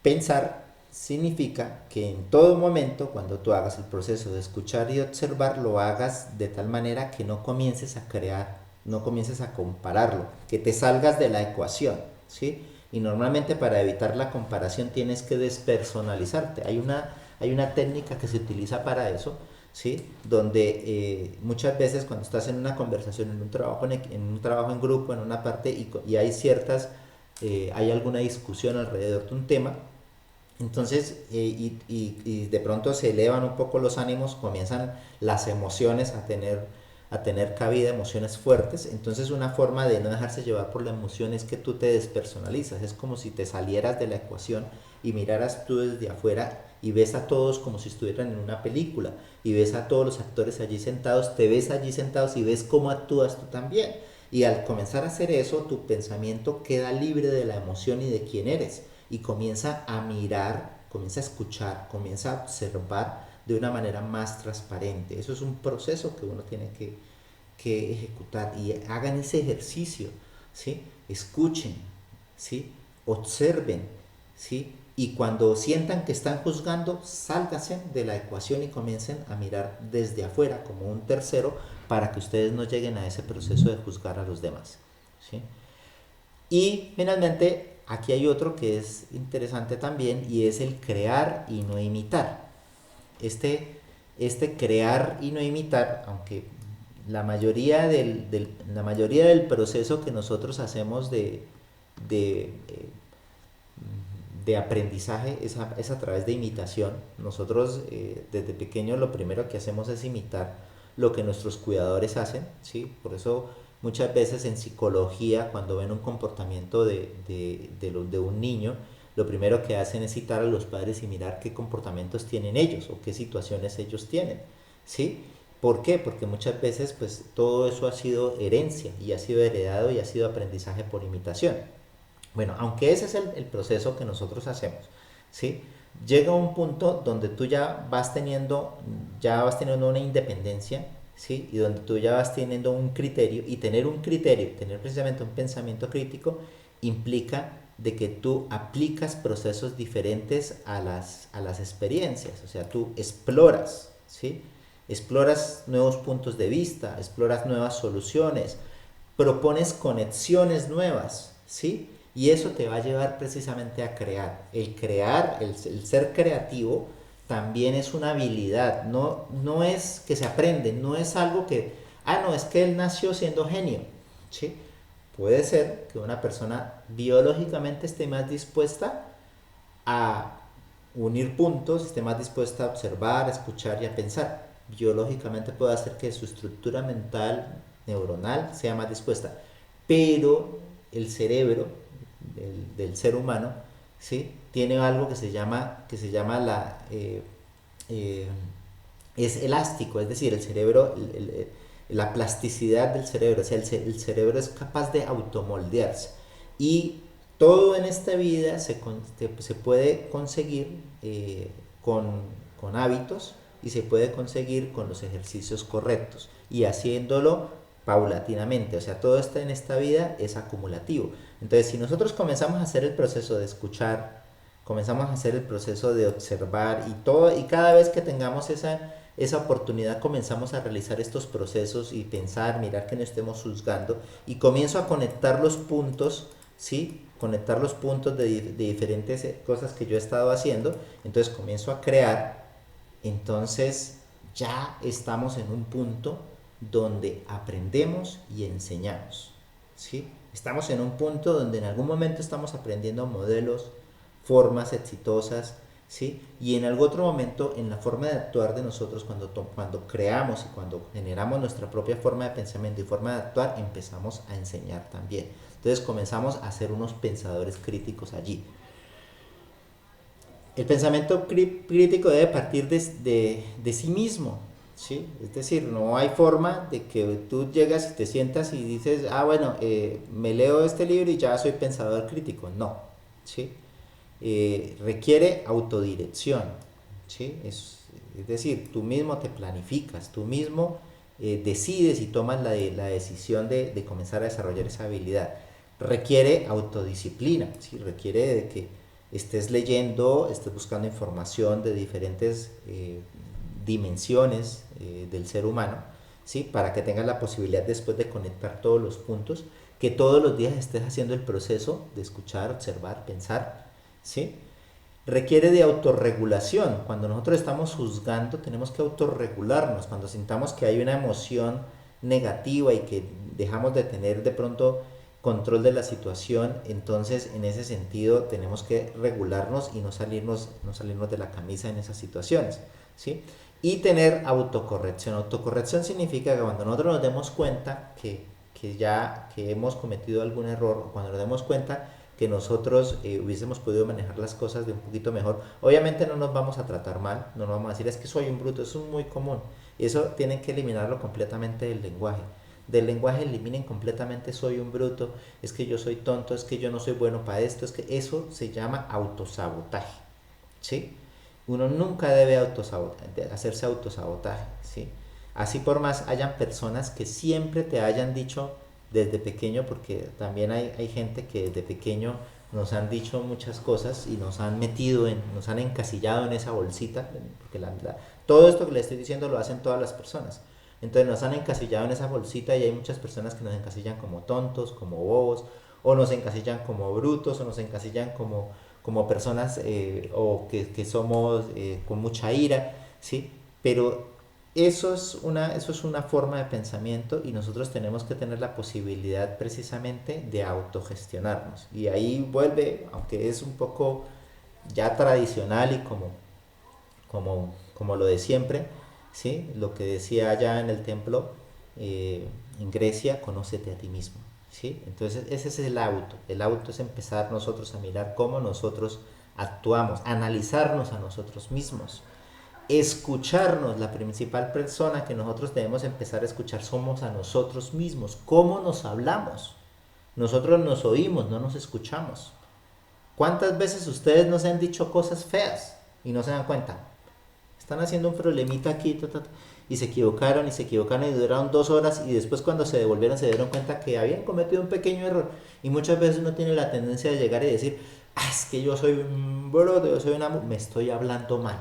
pensar significa que en todo momento, cuando tú hagas el proceso de escuchar y observar, lo hagas de tal manera que no comiences a crear, no comiences a compararlo, que te salgas de la ecuación, ¿sí? Y normalmente para evitar la comparación tienes que despersonalizarte. Hay una técnica que se utiliza para eso, ¿sí? Donde muchas veces cuando estás en una conversación, en un trabajo en grupo, en una parte, y hay ciertas, hay alguna discusión alrededor de un tema, entonces, y de pronto se elevan un poco los ánimos, comienzan las emociones a tener cabida, emociones fuertes. Entonces, una forma de no dejarse llevar por la emoción es que tú te despersonalizas. Es como si te salieras de la ecuación y miraras tú desde afuera y ves a todos como si estuvieran en una película. Y ves a todos los actores allí sentados, te ves allí sentados y ves cómo actúas tú también. Y al comenzar a hacer eso, tu pensamiento queda libre de la emoción y de quién eres y comienza a mirar, comienza a escuchar, comienza a observar de una manera más transparente. Eso es un proceso que uno tiene que ejecutar y hagan ese ejercicio, ¿sí? Escuchen, ¿sí? Observen, ¿sí? Y cuando sientan que están juzgando, sálganse de la ecuación y comiencen a mirar desde afuera como un tercero para que ustedes no lleguen a ese proceso de juzgar a los demás, ¿sí? Y finalmente, aquí hay otro que es interesante también y es el crear y no imitar. Este crear y no imitar, aunque la mayoría del proceso que nosotros hacemos de, eh, de aprendizaje es a través de imitación. Nosotros desde pequeños lo primero que hacemos es imitar lo que nuestros cuidadores hacen, ¿sí? Por eso muchas veces en psicología, cuando ven un comportamiento de un niño, lo primero que hacen es citar a los padres y mirar qué comportamientos tienen ellos o qué situaciones ellos tienen, ¿sí? ¿Por qué? Porque muchas veces pues todo eso ha sido herencia y ha sido heredado y ha sido aprendizaje por imitación. Bueno, aunque ese es el proceso que nosotros hacemos, ¿sí? Llega un punto donde tú ya vas teniendo una independencia, ¿sí? Y donde tú ya vas teniendo un criterio, y tener un criterio, tener precisamente un pensamiento crítico, implica de que tú aplicas procesos diferentes a las experiencias, o sea, tú exploras, ¿sí? Exploras nuevos puntos de vista, exploras nuevas soluciones, propones conexiones nuevas, ¿sí? Y eso te va a llevar precisamente a crear. El ser creativo también es una habilidad, no es que se aprende, no es algo que, no, es que él nació siendo genio, ¿sí? Puede ser que una persona biológicamente esté más dispuesta a unir puntos, esté más dispuesta a observar, a escuchar y a pensar. Biológicamente puede hacer que su estructura mental, neuronal, sea más dispuesta, pero el cerebro del ser humano, ¿sí? Tiene algo que se llama es elástico, es decir, el cerebro, la plasticidad del cerebro, o sea, el cerebro es capaz de automoldearse y todo en esta vida se puede conseguir con hábitos y se puede conseguir con los ejercicios correctos y haciéndolo paulatinamente, o sea, todo esto en esta vida es acumulativo. Entonces, si nosotros comenzamos a hacer el proceso de escuchar, comenzamos a hacer el proceso de observar y cada vez que tengamos esa oportunidad comenzamos a realizar estos procesos y pensar, mirar que no estemos juzgando y comienzo a conectar los puntos, ¿sí? Conectar los puntos de diferentes cosas que yo he estado haciendo, entonces comienzo a crear, entonces ya estamos en un punto donde aprendemos y enseñamos, ¿sí? Estamos en un punto donde en algún momento estamos aprendiendo modelos, formas exitosas, ¿sí? Y en algún otro momento, en la forma de actuar de nosotros, cuando creamos y cuando generamos nuestra propia forma de pensamiento y forma de actuar, empezamos a enseñar también. Entonces comenzamos a ser unos pensadores críticos allí. El pensamiento crítico debe partir de sí mismo, ¿sí? Es decir, no hay forma de que tú llegas y te sientas y dices, bueno, me leo este libro y ya soy pensador crítico. No, ¿sí? Requiere autodirección, ¿sí? Es decir, tú mismo te planificas, tú mismo decides y tomas la decisión de comenzar a desarrollar esa habilidad. Requiere autodisciplina, ¿sí? Requiere de que estés leyendo, estés buscando información de diferentes dimensiones del ser humano, ¿sí? Para que tengas la posibilidad después de conectar todos los puntos, que todos los días estés haciendo el proceso de escuchar, observar, pensar, ¿sí? Requiere de autorregulación. Cuando nosotros estamos juzgando, tenemos que autorregularnos. Cuando sintamos que hay una emoción negativa y que dejamos de tener de pronto control de la situación, entonces en ese sentido tenemos que regularnos y no salirnos de la camisa en esas situaciones, ¿sí? Y tener autocorrección. Autocorrección significa que cuando nosotros nos demos cuenta que hemos cometido algún error, o cuando nos demos cuenta que nosotros hubiésemos podido manejar las cosas de un poquito mejor, obviamente no nos vamos a tratar mal, no nos vamos a decir es que soy un bruto, eso es muy común, eso tienen que eliminarlo completamente del lenguaje eliminen completamente soy un bruto, es que yo soy tonto, es que yo no soy bueno para esto, es que eso se llama autosabotaje, ¿sí? Uno nunca debe hacerse autosabotaje, ¿sí? Así por más hayan personas que siempre te hayan dicho desde pequeño, porque también hay gente que desde pequeño nos han dicho muchas cosas y nos han nos han encasillado en esa bolsita, porque todo esto que le estoy diciendo lo hacen todas las personas. Entonces nos han encasillado en esa bolsita y hay muchas personas que nos encasillan como tontos, como bobos, o nos encasillan como brutos, o nos encasillan como personas o que somos con mucha ira, ¿sí? Pero eso es una forma de pensamiento y nosotros tenemos que tener la posibilidad precisamente de autogestionarnos. Y ahí vuelve, aunque es un poco ya tradicional y como lo de siempre, ¿sí? Lo que decía allá en el templo en Grecia, conócete a ti mismo, ¿sí? Entonces ese es el auto. El auto es empezar nosotros a mirar cómo nosotros actuamos, analizarnos a nosotros mismos, escucharnos. La principal persona que nosotros debemos empezar a escuchar somos a nosotros mismos, cómo nos hablamos. Nosotros nos oímos, no nos escuchamos. ¿Cuántas veces ustedes nos han dicho cosas feas y no se dan cuenta? Están haciendo un problemita aquí y se equivocaron y duraron 2 horas y después cuando se devolvieron se dieron cuenta que habían cometido un pequeño error. Y muchas veces uno tiene la tendencia de llegar y decir, es que yo soy un brother, yo soy me estoy hablando mal,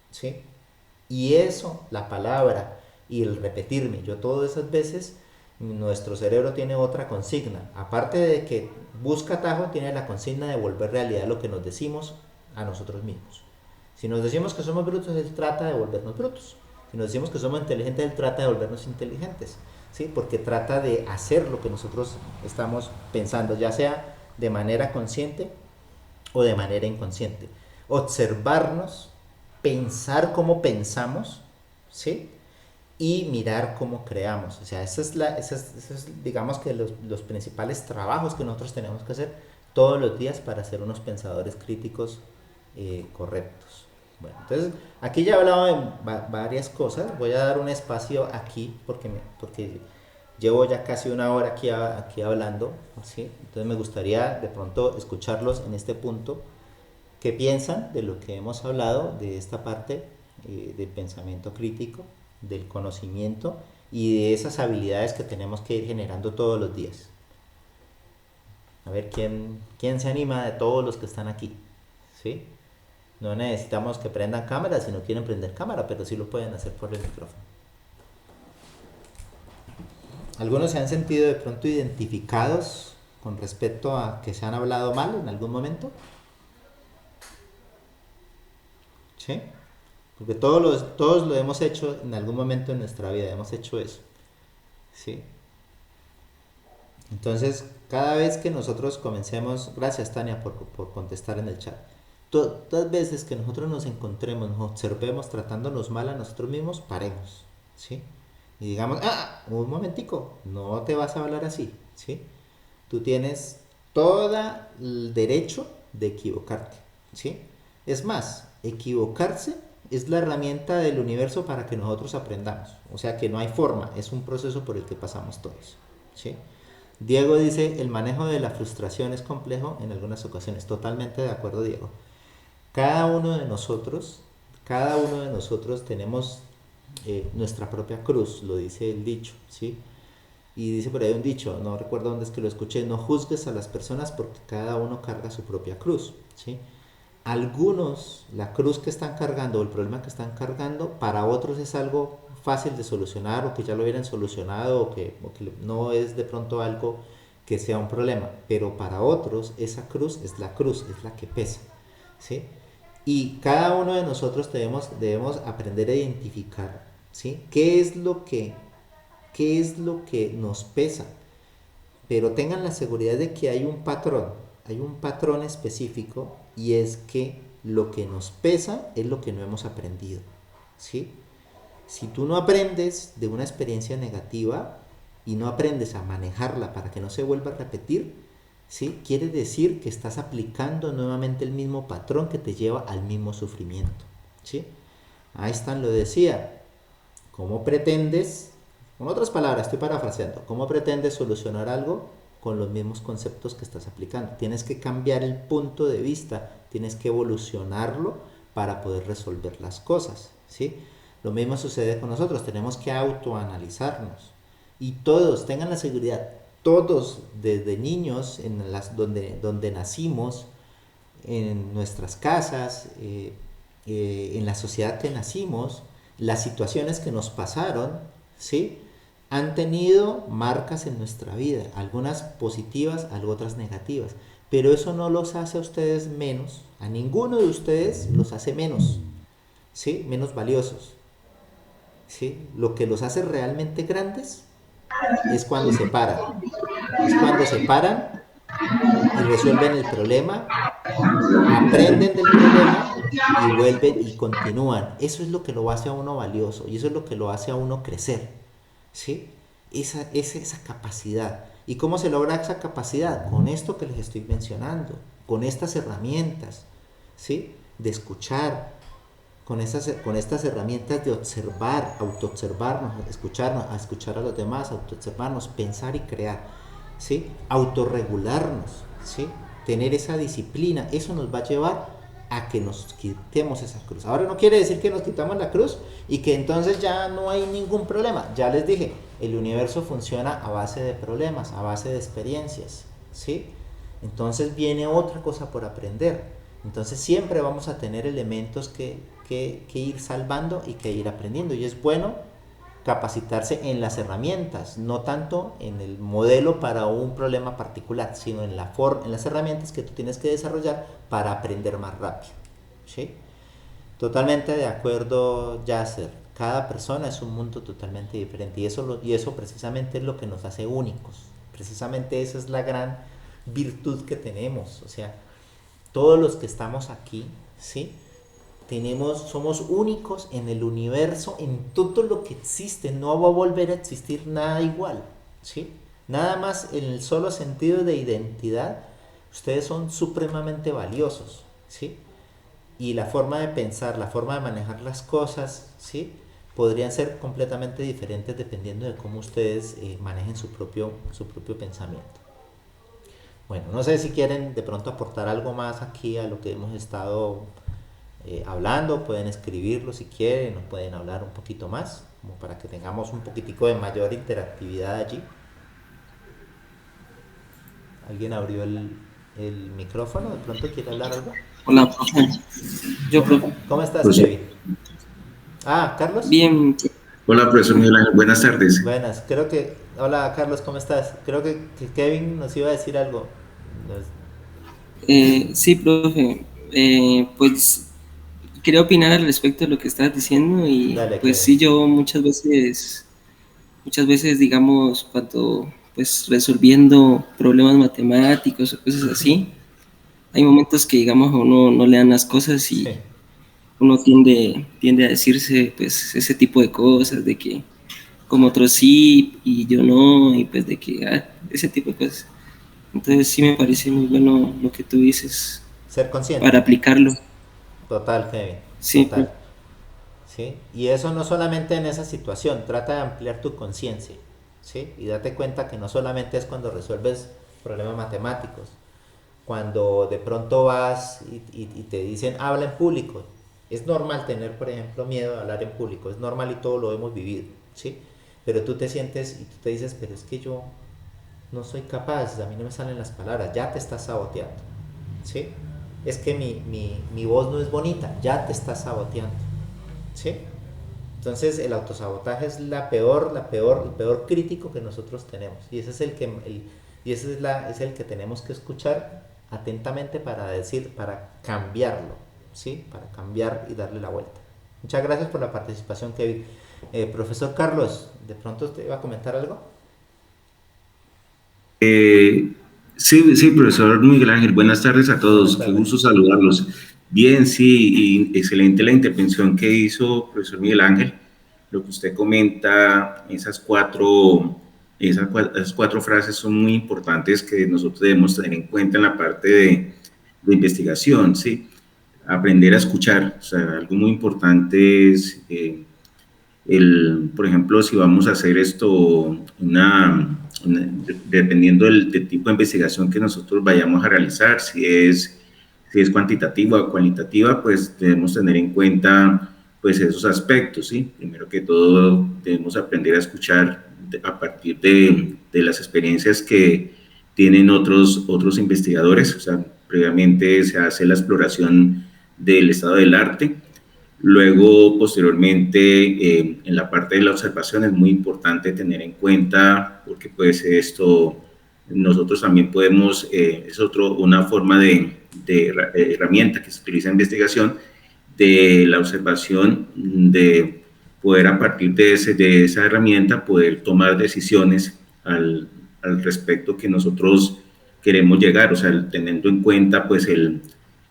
¿sí? Y eso, la palabra y el repetirme, yo todas esas veces, nuestro cerebro tiene otra consigna. Aparte de que busca atajo, tiene la consigna de volver realidad lo que nos decimos a nosotros mismos. Si nos decimos que somos brutos, él trata de volvernos brutos. Si nos decimos que somos inteligentes, él trata de volvernos inteligentes, ¿sí? Porque trata de hacer lo que nosotros estamos pensando, ya sea de manera consciente o de manera inconsciente. Observarnos, pensar cómo pensamos, ¿sí? Y mirar cómo creamos. O sea, digamos que los principales trabajos que nosotros tenemos que hacer todos los días para ser unos pensadores críticos correctos. Bueno, entonces aquí ya he hablado de varias cosas. Voy a dar un espacio aquí porque llevo ya casi una hora aquí hablando, ¿sí? Entonces me gustaría de pronto escucharlos en este punto. ¿Qué piensan de lo que hemos hablado, de esta parte del pensamiento crítico, del conocimiento y de esas habilidades que tenemos que ir generando todos los días? A ver, ¿quién se anima de todos los que están aquí? ¿Sí? No necesitamos que prendan cámara si no quieren prender cámara, pero sí lo pueden hacer por el micrófono. ¿Algunos se han sentido de pronto identificados con respecto a que se han hablado mal en algún momento? ¿Sí? Porque todos lo hemos hecho en algún momento en nuestra vida, hemos hecho eso. ¿Sí? Entonces, cada vez que nosotros comencemos, gracias Tania por contestar en el chat, todas veces que nosotros nos encontremos, nos observemos tratándonos mal a nosotros mismos, paremos, ¿sí? Y digamos, un momentico, no te vas a hablar así, ¿sí? Tú tienes todo el derecho de equivocarte, ¿sí? Es más, equivocarse es la herramienta del universo para que nosotros aprendamos. O sea que no hay forma, es un proceso por el que pasamos todos, ¿sí? Diego dice, el manejo de la frustración es complejo en algunas ocasiones. Totalmente de acuerdo, Diego. Cada uno de nosotros tenemos nuestra propia cruz, lo dice el dicho, ¿sí? Y dice por ahí un dicho, no recuerdo dónde es que lo escuché, no juzgues a las personas porque cada uno carga su propia cruz, ¿sí? Algunos, la cruz que están cargando o el problema que están cargando, para otros es algo fácil de solucionar o que ya lo hubieran solucionado o que no es de pronto algo que sea un problema, pero para otros esa cruz, es la que pesa, ¿sí? Y cada uno de nosotros debemos aprender a identificar, ¿sí? ¿Qué es lo que nos pesa? Pero tengan la seguridad de que hay un patrón específico, y es que lo que nos pesa es lo que no hemos aprendido, ¿sí? Si tú no aprendes de una experiencia negativa y no aprendes a manejarla para que no se vuelva a repetir, ¿sí? Quiere decir que estás aplicando nuevamente el mismo patrón que te lleva al mismo sufrimiento, ¿sí? Einstein lo decía, ¿cómo pretendes, con otras palabras, estoy parafraseando, cómo pretendes solucionar algo con los mismos conceptos que estás aplicando? Tienes que cambiar el punto de vista, tienes que evolucionarlo para poder resolver las cosas, ¿sí? Lo mismo sucede con nosotros, tenemos que autoanalizarnos. Y todos, tengan la seguridad, todos desde niños, donde nacimos, en nuestras casas, en la sociedad que nacimos, las situaciones que nos pasaron, ¿sí? Han tenido marcas en nuestra vida, algunas positivas, otras negativas. Pero eso no los hace a ustedes menos, a ninguno de ustedes los hace menos, ¿sí? Menos valiosos, ¿sí? Lo que los hace realmente grandes es cuando se paran. Es cuando se paran y resuelven el problema, aprenden del problema y vuelven y continúan. Eso es lo que lo hace a uno valioso y eso es lo que lo hace a uno crecer, ¿sí? Esa capacidad. ¿Y cómo se logra esa capacidad? Con esto que les estoy mencionando, con estas herramientas, ¿sí? De escuchar, con estas herramientas de observar, autoobservarnos, escucharnos, a escuchar a los demás, autoobservarnos, pensar y crear, ¿sí? Autorregularnos, ¿sí? Tener esa disciplina, eso nos va a llevar a que nos quitemos esa cruz. Ahora no quiere decir que nos quitamos la cruz y que entonces ya no hay ningún problema. Ya les dije, el universo funciona a base de problemas, a base de experiencias, ¿sí? Entonces viene otra cosa por aprender. Entonces siempre vamos a tener elementos que ir salvando y que ir aprendiendo. Y es bueno capacitarse en las herramientas, no tanto en el modelo para un problema particular, sino en las herramientas que tú tienes que desarrollar para aprender más rápido, ¿sí? Totalmente de acuerdo, Yasser. Cada persona es un mundo totalmente diferente y eso precisamente es lo que nos hace únicos. Precisamente esa es la gran virtud que tenemos. O sea, todos los que estamos aquí, ¿sí? Somos únicos en el universo, en todo lo que existe. No va a volver a existir nada igual, ¿sí? Nada más en el solo sentido de identidad, ustedes son supremamente valiosos, ¿sí? Y la forma de pensar, la forma de manejar las cosas, ¿sí? Podrían ser completamente diferentes dependiendo de cómo ustedes manejen su propio pensamiento. Bueno, no sé si quieren de pronto aportar algo más aquí a lo que hemos estado hablando, pueden escribirlo si quieren, nos pueden hablar un poquito más, como para que tengamos un poquitico de mayor interactividad allí. ¿Alguien abrió el el micrófono, de pronto quiere hablar algo. Hola, profe. Yo, profe. ¿Cómo estás, Pues, Kevin? Ah, Carlos. Bien, hola, profesor Miguel Ángel, buenas tardes. Buenas, creo que... Hola, Carlos, ¿cómo estás? Creo que Kevin nos iba a decir algo. sí, profe. Pues quería opinar al respecto de lo que estabas diciendo y Dale, pues Kevin. sí, yo muchas veces, digamos, cuando pues resolviendo problemas matemáticos o cosas así, hay momentos que, digamos, a uno no le dan las cosas Sí, y uno tiende a decirse pues ese tipo de cosas, de que como otros sí y yo no, y pues de que ese tipo de cosas. Entonces sí me parece muy bueno lo que tú dices ser consciente. para aplicarlo. Total, Kevin, Sí, total. ¿Sí? Y eso no solamente en esa situación, trata de ampliar tu conciencia, ¿sí? Y date cuenta que no solamente es cuando resuelves problemas matemáticos, cuando de pronto vas y te dicen habla en público. Es normal tener, por ejemplo, miedo a hablar en público, es normal y todo lo hemos vivido, ¿sí? Pero tú te sientes y tú te dices, pero es que yo no soy capaz, a mí no me salen las palabras, ya te estás saboteando, ¿sí? Es que mi voz no es bonita, ya te estás saboteando, ¿sí? Entonces el autosabotaje es el peor crítico que nosotros tenemos y ese es es el que tenemos que escuchar atentamente para decir, para cambiarlo, ¿sí? Para cambiar y darle la vuelta. Muchas gracias por la participación, Kevin. Profesor Carlos, ¿de pronto usted iba a comentar algo? Sí, profesor Miguel Ángel, buenas tardes a Buenas todos, qué tardes. gusto saludarlos. Bien, sí, y excelente la intervención que hizo profesor Miguel Ángel. Lo que usted comenta, esas cuatro frases son muy importantes que nosotros debemos tener en cuenta en la parte de investigación, ¿sí? Aprender a escuchar, o sea, algo muy importante es... por ejemplo, si vamos a hacer esto, dependiendo del tipo de investigación que nosotros vayamos a realizar, si es cuantitativa o cualitativa, pues debemos tener en cuenta pues esos aspectos, ¿sí? Primero que todo, debemos aprender a escuchar a partir de las experiencias que tienen otros investigadores, o sea, previamente se hace la exploración del estado del arte. Luego, posteriormente, en la parte de la observación es muy importante tener en cuenta, porque pues esto, nosotros también podemos, una forma de herramienta que se utiliza en investigación, de la observación, de poder a partir de esa herramienta, poder tomar decisiones al respecto que nosotros queremos llegar, o sea, teniendo en cuenta pues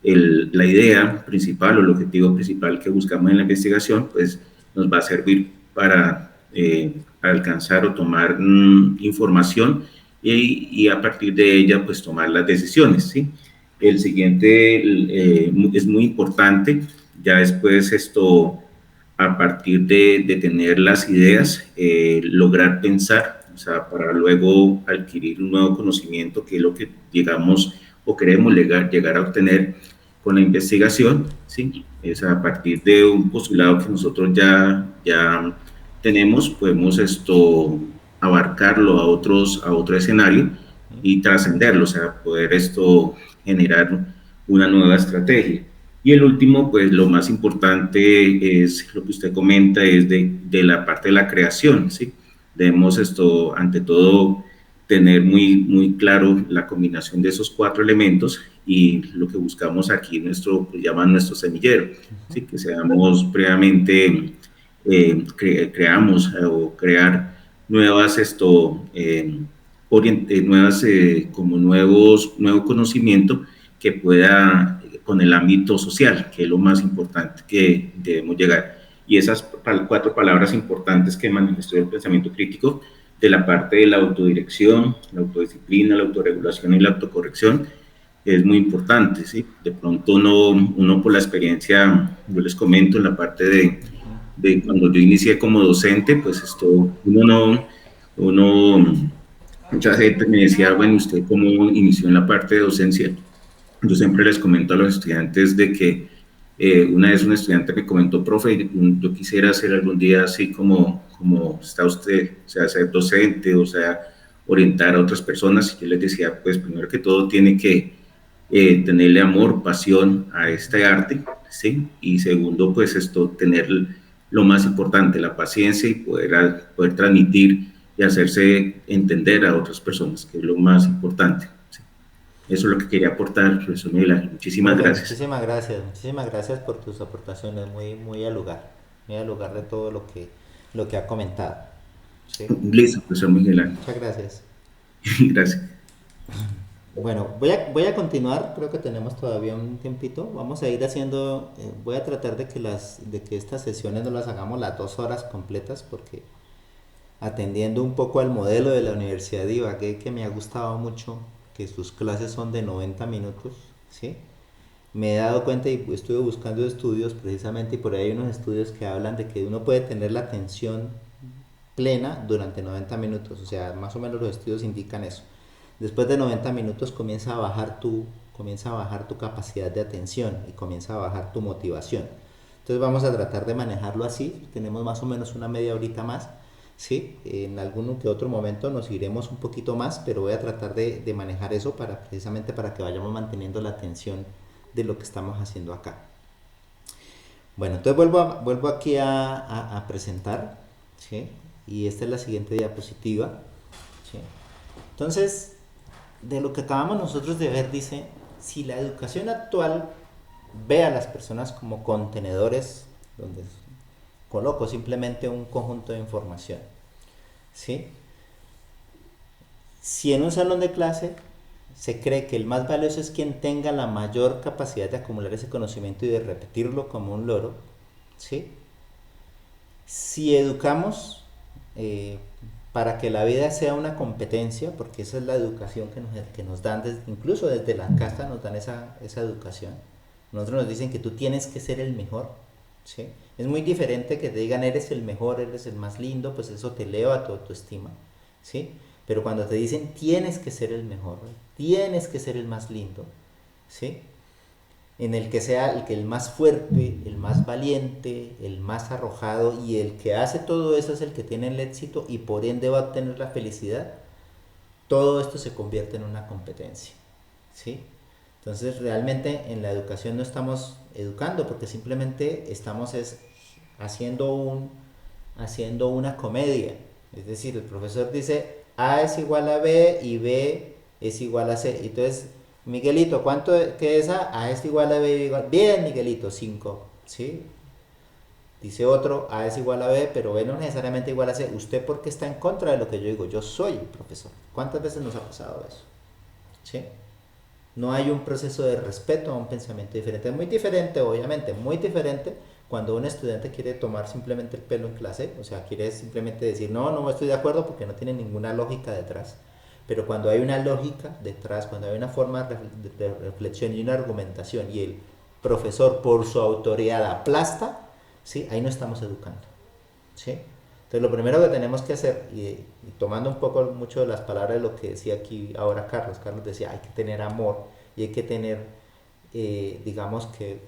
la idea principal o el objetivo principal que buscamos en la investigación, pues nos va a servir para alcanzar o tomar información y a partir de ella, pues tomar las decisiones, ¿sí? El siguiente es muy importante, ya después esto, a partir de tener las ideas, lograr pensar, o sea, para luego adquirir un nuevo conocimiento, que es lo que digamos o queremos llegar a obtener con la investigación, ¿sí? Es a partir de un postulado que nosotros ya tenemos, podemos abarcarlo a otro escenario y trascenderlo, o sea, poder generar una nueva estrategia. Y el último, pues lo más importante es lo que usted comenta, es de la parte de la creación, ¿sí? Debemos ante todo, tener muy claro la combinación de esos cuatro elementos y lo que buscamos aquí, pues, llaman nuestro semillero, ¿sí? Que seamos previamente, creamos o crear nuevas, nuevo conocimiento que pueda con el ámbito social, que es lo más importante que debemos llegar. Y esas cuatro palabras importantes que manifestó el pensamiento crítico, de la parte de la autodirección, la autodisciplina, la autorregulación y la autocorrección, es muy importante, ¿sí? De pronto uno por la experiencia, yo les comento en la parte de cuando yo inicié como docente, pues mucha gente me decía, bueno, ¿usted cómo inició en la parte de docencia? Yo siempre les comento a los estudiantes de que una vez un estudiante me comentó, profe, yo quisiera hacer algún día así como está usted, o sea, ser docente, o sea, orientar a otras personas. Y yo les decía, pues primero que todo tiene que tenerle amor, pasión a este arte, ¿sí? Y segundo, pues esto, tener lo más importante, la paciencia y poder transmitir y hacerse entender a otras personas, que es lo más importante. ¿Sí? Eso es lo que quería aportar, profesor Miguel Ángel. Muchísimas Profe, gracias. muchísimas gracias por tus aportaciones, muy al lugar de todo lo que ha comentado. ¿Sí? Listo, profesor Miguel Ángel. Muchas gracias. Gracias. Bueno, voy a continuar, creo que tenemos todavía un tiempito. Vamos a ir haciendo, voy a tratar de que estas sesiones no las hagamos las 2 horas completas, porque atendiendo un poco al modelo de la Universidad de Ibagué, que me ha gustado mucho, que sus clases son de 90 minutos, ¿sí? Me he dado cuenta y estuve buscando estudios precisamente, y por ahí hay unos estudios que hablan de que uno puede tener la atención plena durante 90 minutos, o sea, más o menos los estudios indican eso. Después de 90 minutos comienza a bajar tu capacidad de atención y comienza a bajar tu motivación. Entonces vamos a tratar de manejarlo así, tenemos más o menos una media horita más, ¿sí? En algún que otro momento nos iremos un poquito más, pero voy a tratar de manejar eso precisamente para que vayamos manteniendo la atención de lo que estamos haciendo acá. Bueno, entonces vuelvo aquí a presentar, ¿sí? Y esta es la siguiente diapositiva, ¿sí? Entonces, de lo que acabamos nosotros de ver, dice, si la educación actual ve a las personas como contenedores donde coloco simplemente un conjunto de información, ¿sí? Si en un salón de clase se cree que el más valioso es quien tenga la mayor capacidad de acumular ese conocimiento y de repetirlo como un loro, ¿sí? Si educamos para que la vida sea una competencia, porque esa es la educación que nos dan, incluso desde la casa nos dan esa educación. Nosotros nos dicen que tú tienes que ser el mejor, ¿sí? Es muy diferente que te digan eres el mejor, eres el más lindo, pues eso te eleva tu autoestima, ¿sí? Pero cuando te dicen tienes que ser el mejor, tienes que ser el más lindo, ¿sí? En el que sea el más fuerte, el más valiente, el más arrojado, y el que hace todo eso es el que tiene el éxito y por ende va a obtener la felicidad. Todo esto se convierte en una competencia, ¿sí? Entonces realmente en la educación no estamos educando, porque simplemente estamos haciendo una comedia. Es decir, el profesor dice A es igual a B y B es igual a C. Entonces, Miguelito, ¿qué es A? A es igual a B igual. Bien, Miguelito, 5, ¿sí? Dice otro, A es igual a B, pero B no necesariamente igual a C. ¿Usted por qué está en contra de lo que yo digo? Yo soy el profesor. ¿Cuántas veces nos ha pasado eso? ¿Sí? No hay un proceso de respeto a un pensamiento diferente. Es muy diferente, obviamente, muy diferente cuando un estudiante quiere tomar simplemente el pelo en clase, o sea, quiere simplemente decir, no estoy de acuerdo porque no tiene ninguna lógica detrás. Pero cuando hay una lógica detrás, cuando hay una forma de reflexión y una argumentación y el profesor por su autoridad aplasta, ¿sí? Ahí no estamos educando, ¿sí? Entonces lo primero que tenemos que hacer, y tomando un poco mucho de las palabras de lo que decía aquí ahora Carlos decía, hay que tener amor y hay que tener, digamos que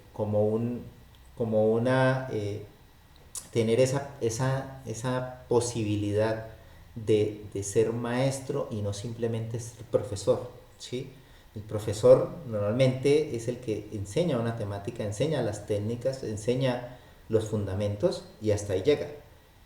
tener esa posibilidad de ser maestro y no simplemente ser profesor, ¿sí? El profesor normalmente es el que enseña una temática, enseña las técnicas, enseña los fundamentos y hasta ahí llega.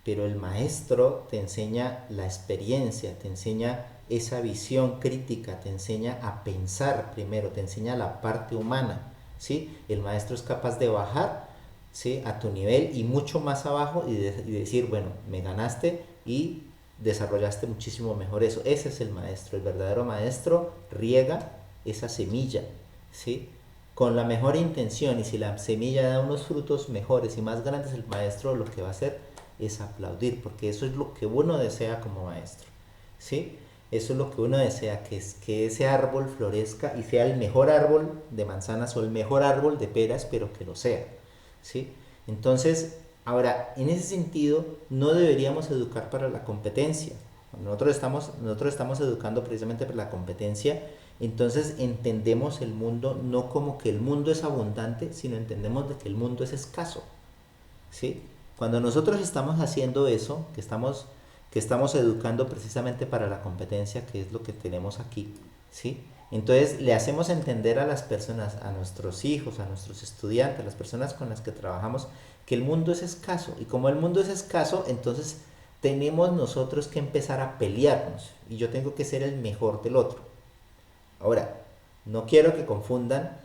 Pero el maestro te enseña la experiencia, te enseña esa visión crítica, te enseña a pensar primero, te enseña la parte humana, ¿sí? El maestro es capaz de bajar, ¿sí?, a tu nivel y mucho más abajo y decir, bueno, me ganaste y desarrollaste muchísimo mejor eso. Ese es el maestro. El verdadero maestro riega esa semilla, ¿sí?, con la mejor intención, y si la semilla da unos frutos mejores y más grandes, el maestro lo que va a hacer es aplaudir, porque eso es lo que uno desea como maestro, ¿sí? Eso es lo que uno desea, que ese árbol florezca y sea el mejor árbol de manzanas o el mejor árbol de peras, pero que lo sea, ¿sí? Entonces, ahora, en ese sentido, no deberíamos educar para la competencia. Nosotros estamos educando precisamente para la competencia. Entonces entendemos el mundo no como que el mundo es abundante, sino entendemos de que el mundo es escaso, ¿sí? Cuando nosotros estamos haciendo eso, que estamos educando precisamente para la competencia, que es lo que tenemos aquí, ¿sí?, Entonces le hacemos entender a las personas, a nuestros hijos, a nuestros estudiantes, a las personas con las que trabajamos, que el mundo es escaso. Y como el mundo es escaso, entonces tenemos nosotros que empezar a pelearnos. Y yo tengo que ser el mejor del otro. Ahora, no quiero que confundan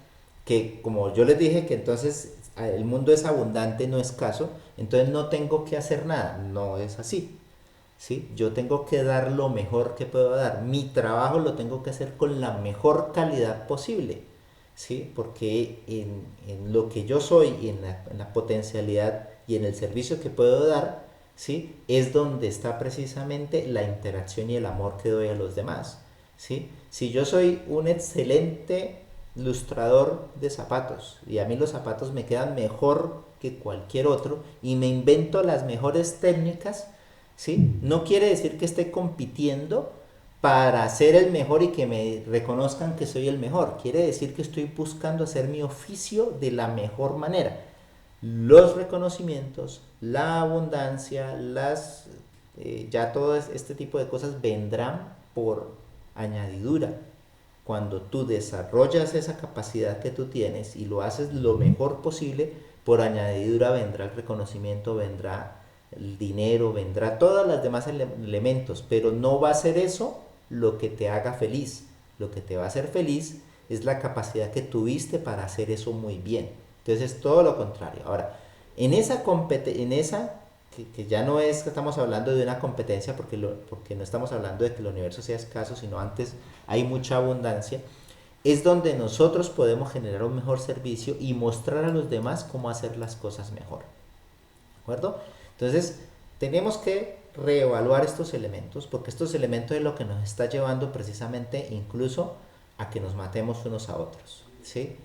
que, como yo les dije, que entonces el mundo es abundante, no escaso, entonces no tengo que hacer nada. No es así. ¿Sí? Yo tengo que dar lo mejor que puedo dar. Mi trabajo lo tengo que hacer con la mejor calidad posible, ¿sí? Porque en lo que yo soy y en la potencialidad y en el servicio que puedo dar, ¿sí? Es donde está precisamente la interacción y el amor que doy a los demás, ¿sí? Si yo soy un excelente lustrador de zapatos y a mí los zapatos me quedan mejor que cualquier otro y me invento las mejores técnicas, ¿sí? No quiere decir que esté compitiendo para ser el mejor y que me reconozcan que soy el mejor. Quiere decir que estoy buscando hacer mi oficio de la mejor manera. Los reconocimientos, la abundancia, ya todo este tipo de cosas vendrán por añadidura. Cuando tú desarrollas esa capacidad que tú tienes y lo haces lo mejor posible, por añadidura vendrá el reconocimiento, vendrá el dinero, vendrá todos los demás elementos, pero no va a ser eso lo que te haga feliz. Lo que te va a hacer feliz es la capacidad que tuviste para hacer eso muy bien. Entonces es todo lo contrario. Ahora, en esa que ya no es que estamos hablando de una competencia porque no estamos hablando de que el universo sea escaso, sino antes hay mucha abundancia, es donde nosotros podemos generar un mejor servicio y mostrar a los demás cómo hacer las cosas mejor. ¿De acuerdo? Entonces, tenemos que reevaluar estos elementos, porque estos elementos es lo que nos está llevando precisamente incluso a que nos matemos unos a otros, ¿sí?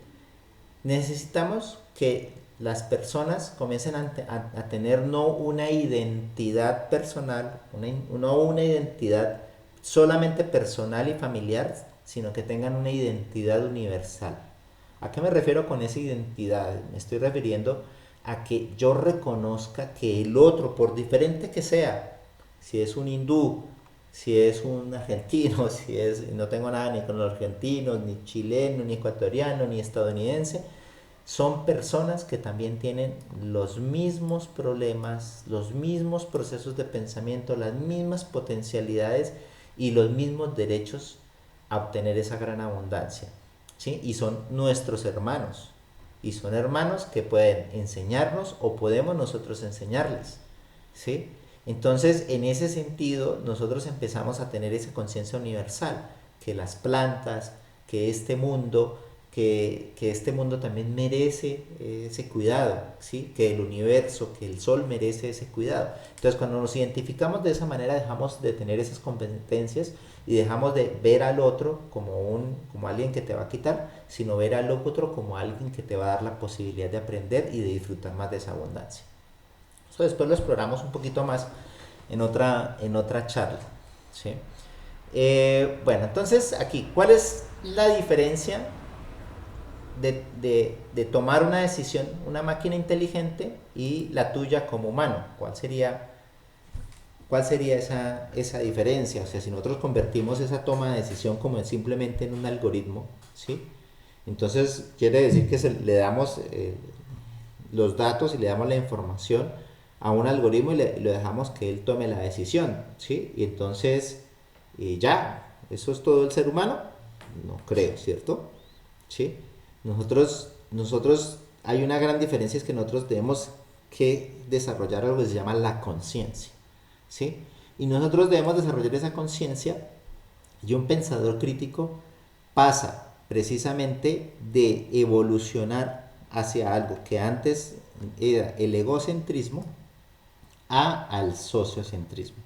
Necesitamos que las personas comiencen a tener no una identidad personal, no una identidad solamente personal y familiar, sino que tengan una identidad universal. ¿A qué me refiero con esa identidad? Me estoy refiriendo a que yo reconozca que el otro, por diferente que sea, si es un hindú, si es un argentino, no tengo nada ni con los argentinos, ni chileno, ni ecuatoriano, ni estadounidense, son personas que también tienen los mismos problemas, los mismos procesos de pensamiento, las mismas potencialidades y los mismos derechos a obtener esa gran abundancia, ¿sí? Y son nuestros hermanos. Y son hermanos que pueden enseñarnos o podemos nosotros enseñarles, ¿sí? Entonces, en ese sentido, nosotros empezamos a tener esa conciencia universal, que las plantas, que este mundo también merece ese cuidado, ¿sí? Que el universo, que el sol merece ese cuidado. Entonces, cuando nos identificamos de esa manera, dejamos de tener esas competencias y dejamos de ver al otro como alguien que te va a quitar, sino ver al otro como alguien que te va a dar la posibilidad de aprender y de disfrutar más de esa abundancia. Eso después lo exploramos un poquito más en otra charla, ¿sí? Bueno, entonces aquí, ¿cuál es la diferencia de tomar una decisión, una máquina inteligente y la tuya como humano? ¿Cuál sería esa diferencia? O sea, si nosotros convertimos esa toma de decisión como simplemente en un algoritmo, ¿sí? Entonces quiere decir que le damos los datos y le damos la información a un algoritmo y lo dejamos que él tome la decisión, ¿sí? Y entonces ya, ¿eso es todo el ser humano? No creo, ¿cierto? ¿Sí? Nosotros hay una gran diferencia, es que nosotros tenemos que desarrollar algo que se llama la conciencia, ¿sí? Y nosotros debemos desarrollar esa conciencia, y un pensador crítico pasa precisamente de evolucionar hacia algo que antes era el egocentrismo al sociocentrismo.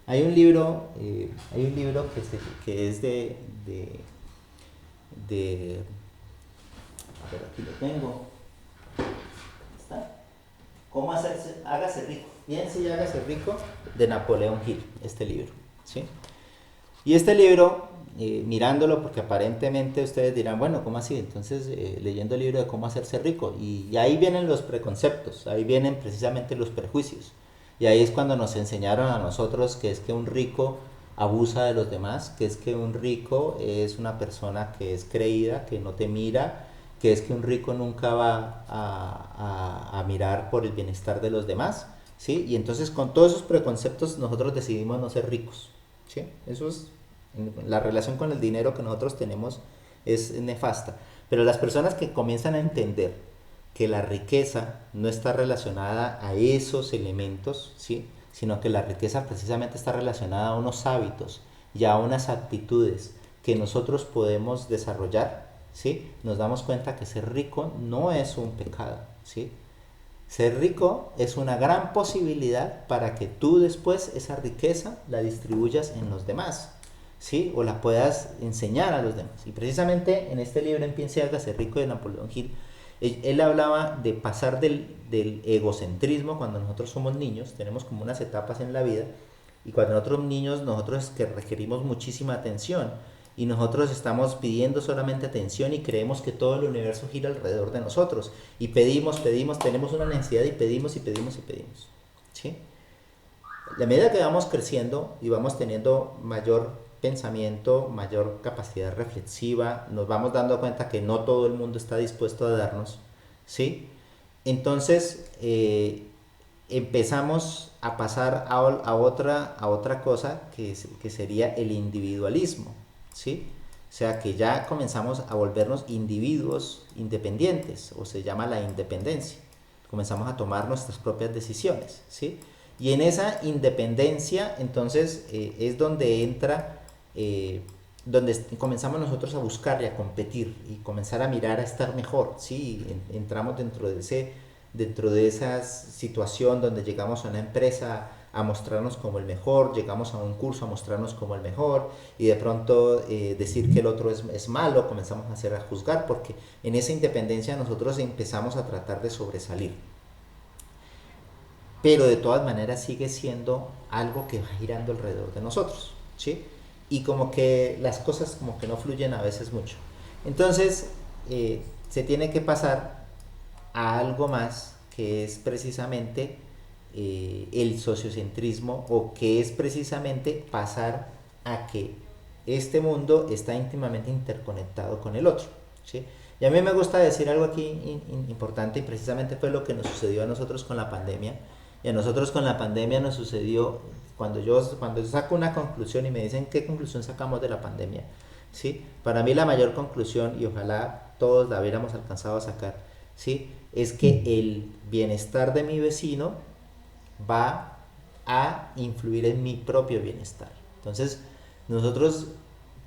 Hay un libro que es de a ver, aquí lo tengo. ¿Está? ¿Cómo hágase rico? Piense y hágase rico, de Napoleón Hill, este libro, ¿sí? Y este libro, mirándolo, porque aparentemente ustedes dirán, bueno, ¿cómo así? Entonces, leyendo el libro de cómo hacerse rico, y ahí vienen los preconceptos, ahí vienen precisamente los prejuicios, y ahí es cuando nos enseñaron a nosotros que es que un rico abusa de los demás, que es que un rico es una persona que es creída, que no te mira, que es que un rico nunca va a mirar por el bienestar de los demás, ¿sí? Y entonces con todos esos preconceptos nosotros decidimos no ser ricos, ¿sí? Eso es, la relación con el dinero que nosotros tenemos es nefasta, pero las personas que comienzan a entender que la riqueza no está relacionada a esos elementos, ¿sí? Sino que la riqueza precisamente está relacionada a unos hábitos y a unas actitudes que nosotros podemos desarrollar, ¿sí? Nos damos cuenta que ser rico no es un pecado, ¿sí? Ser rico es una gran posibilidad para que tú después esa riqueza la distribuyas en los demás, ¿sí? O la puedas enseñar a los demás. Y precisamente en este libro, En Piense y Hágase Rico, de Napoleón Hill, él hablaba de pasar del egocentrismo cuando nosotros somos niños, tenemos como unas etapas en la vida, y cuando nosotros niños, nosotros es que requerimos muchísima atención, y nosotros estamos pidiendo solamente atención y creemos que todo el universo gira alrededor de nosotros, y pedimos, tenemos una necesidad y pedimos y pedimos y pedimos, ¿sí? A medida que vamos creciendo y vamos teniendo mayor pensamiento, mayor capacidad reflexiva, nos vamos dando cuenta que no todo el mundo está dispuesto a darnos, ¿sí? Entonces empezamos a pasar a otra cosa que sería el individualismo, ¿sí? O sea que ya comenzamos a volvernos individuos independientes, o se llama la independencia. Comenzamos a tomar nuestras propias decisiones, ¿sí? Y en esa independencia, entonces, es donde entra, donde comenzamos nosotros a buscar y a competir y comenzar a mirar a estar mejor, ¿sí? Entramos dentro de esa situación donde llegamos a una empresa a mostrarnos como el mejor, llegamos a un curso a mostrarnos como el mejor y de pronto decir que el otro es malo, comenzamos a hacer a juzgar, porque en esa independencia nosotros empezamos a tratar de sobresalir. Pero de todas maneras sigue siendo algo que va girando alrededor de nosotros, ¿sí? Y como que las cosas como que no fluyen a veces mucho. Entonces se tiene que pasar a algo más que es precisamente el sociocentrismo, o que es precisamente pasar a que este mundo está íntimamente interconectado con el otro, ¿sí? Y a mí me gusta decir algo aquí importante, y precisamente fue lo que nos sucedió a nosotros con la pandemia. Y a nosotros con la pandemia nos sucedió, cuando yo saco una conclusión y me dicen qué conclusión sacamos de la pandemia, ¿sí? Para mí la mayor conclusión, y ojalá todos la hubiéramos alcanzado a sacar, ¿sí? Es que el bienestar de mi vecino va a influir en mi propio bienestar. Entonces nosotros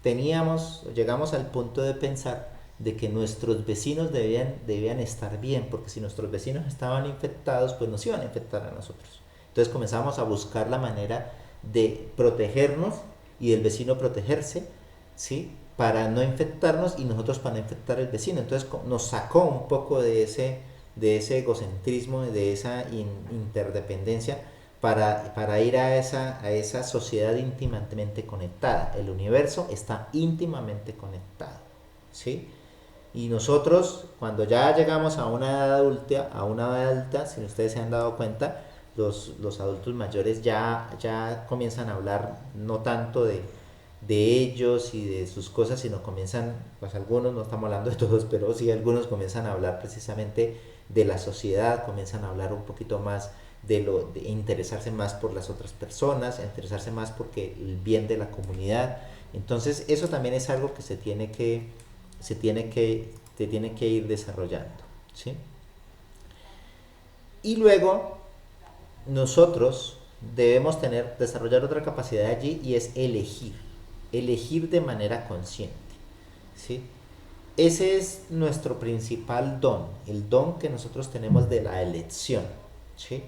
llegamos al punto de pensar de que nuestros vecinos debían estar bien, porque si nuestros vecinos estaban infectados, pues nos iban a infectar a nosotros. Entonces comenzamos a buscar la manera de protegernos y del vecino protegerse, ¿sí? Para no infectarnos y nosotros para no infectar al vecino. Entonces nos sacó un poco de ese egocentrismo, de esa interdependencia, para ir a esa sociedad íntimamente conectada. El universo está íntimamente conectado, ¿sí? Y nosotros, cuando ya llegamos a una edad adulta, si ustedes se han dado cuenta, los adultos mayores ya comienzan a hablar no tanto de ellos y de sus cosas, sino comienzan, pues algunos, no estamos hablando de todos, pero sí algunos comienzan a hablar precisamente de la sociedad, comienzan a hablar un poquito más de interesarse más por las otras personas, a interesarse más porque el bien de la comunidad. Entonces eso también es algo que se tiene que ir desarrollando, ¿sí? Y luego nosotros debemos desarrollar otra capacidad allí, y es elegir de manera consciente, ¿sí? Ese es nuestro principal don, el don que nosotros tenemos de la elección, ¿sí?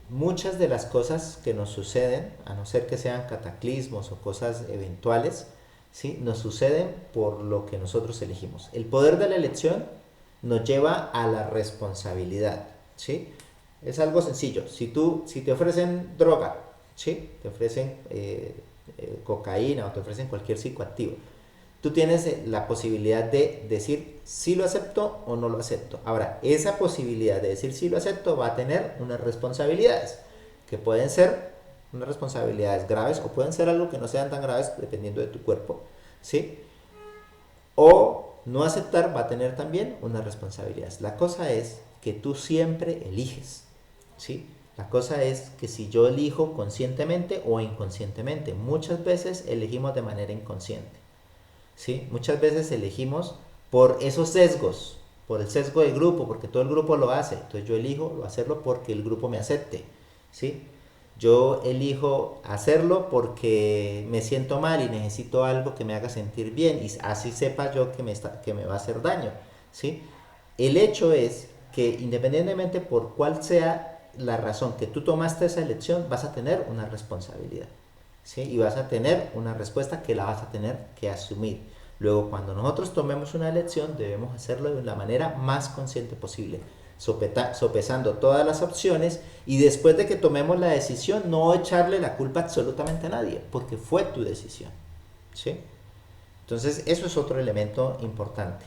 Muchas de las cosas que nos suceden, a no ser que sean cataclismos o cosas eventuales, ¿sí? Nos suceden por lo que nosotros elegimos. El poder de la elección nos lleva a la responsabilidad, ¿sí? Es algo sencillo. Si te ofrecen droga, ¿sí? Te ofrecen cocaína o te ofrecen cualquier psicoactivo, tú tienes la posibilidad de decir si lo acepto o no lo acepto. Ahora, esa posibilidad de decir si lo acepto va a tener unas responsabilidades que pueden ser unas responsabilidades graves, o pueden ser algo que no sean tan graves dependiendo de tu cuerpo, ¿sí? O no aceptar va a tener también unas responsabilidades. La cosa es que tú siempre eliges, ¿sí? La cosa es que si yo elijo conscientemente o inconscientemente, muchas veces elegimos de manera inconsciente, ¿sí? Muchas veces elegimos por esos sesgos, por el sesgo del grupo, porque todo el grupo lo hace, entonces yo elijo hacerlo porque el grupo me acepte, ¿sí? Yo elijo hacerlo porque me siento mal y necesito algo que me haga sentir bien y así sepa yo que me va a hacer daño, ¿sí? El hecho es que independientemente por cuál sea la razón que tú tomaste esa elección, vas a tener una responsabilidad, ¿sí? Y vas a tener una respuesta que la vas a tener que asumir. Luego, cuando nosotros tomemos una elección, debemos hacerlo de la manera más consciente posible, sopesando todas las opciones, y después de que tomemos la decisión, no echarle la culpa absolutamente a nadie, porque fue tu decisión, ¿sí? Entonces, eso es otro elemento importante.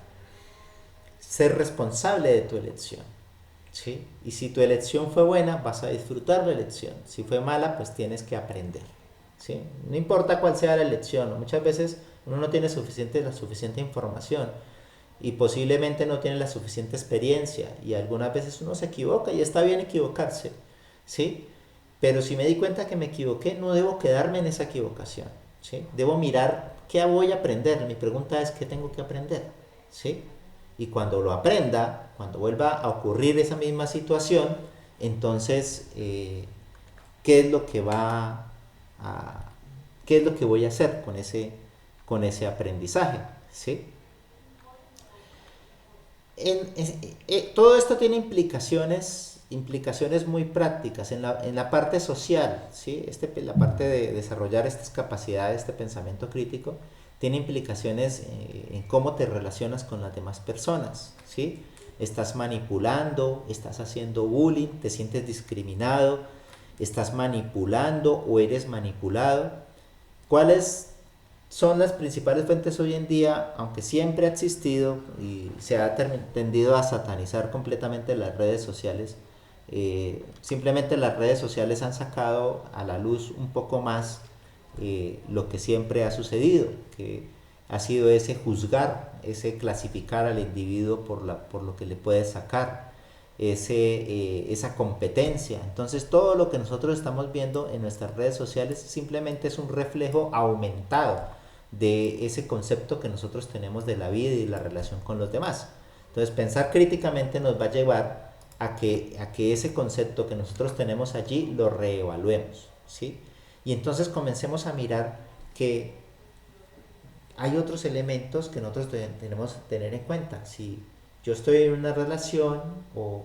Ser responsable de tu elección, ¿sí? Y si tu elección fue buena, vas a disfrutar la elección. Si fue mala, pues tienes que aprender, ¿sí? No importa cuál sea la elección, muchas veces uno no tiene la suficiente información y posiblemente no tiene la suficiente experiencia y algunas veces uno se equivoca y está bien equivocarse, ¿sí? Pero si me di cuenta que me equivoqué, no debo quedarme en esa equivocación, ¿sí? Debo mirar qué voy a aprender. Mi pregunta es qué tengo que aprender, ¿sí? Y cuando lo aprenda, cuando vuelva a ocurrir esa misma situación, entonces, ¿qué es lo que qué es lo que voy a hacer con ese aprendizaje, ¿sí? Todo esto tiene implicaciones muy prácticas en la parte social, ¿sí? La parte de desarrollar estas capacidades, este pensamiento crítico, tiene implicaciones en cómo te relacionas con las demás personas, ¿sí? Estás manipulando, estás haciendo bullying, te sientes discriminado, estás manipulando o eres manipulado. ¿Cuáles son las principales fuentes hoy en día? Aunque siempre ha existido y se ha tendido a satanizar completamente las redes sociales, simplemente las redes sociales han sacado a la luz un poco más lo que siempre ha sucedido, que ha sido ese juzgar, ese clasificar al individuo por lo que le puede sacar, esa competencia. Entonces todo lo que nosotros estamos viendo en nuestras redes sociales simplemente es un reflejo aumentado de ese concepto que nosotros tenemos de la vida y la relación con los demás. Entonces pensar críticamente nos va a llevar a que ese concepto que nosotros tenemos allí lo reevaluemos, ¿sí? Y entonces comencemos a mirar que hay otros elementos que nosotros tenemos que tener en cuenta. Si yo estoy en una relación, o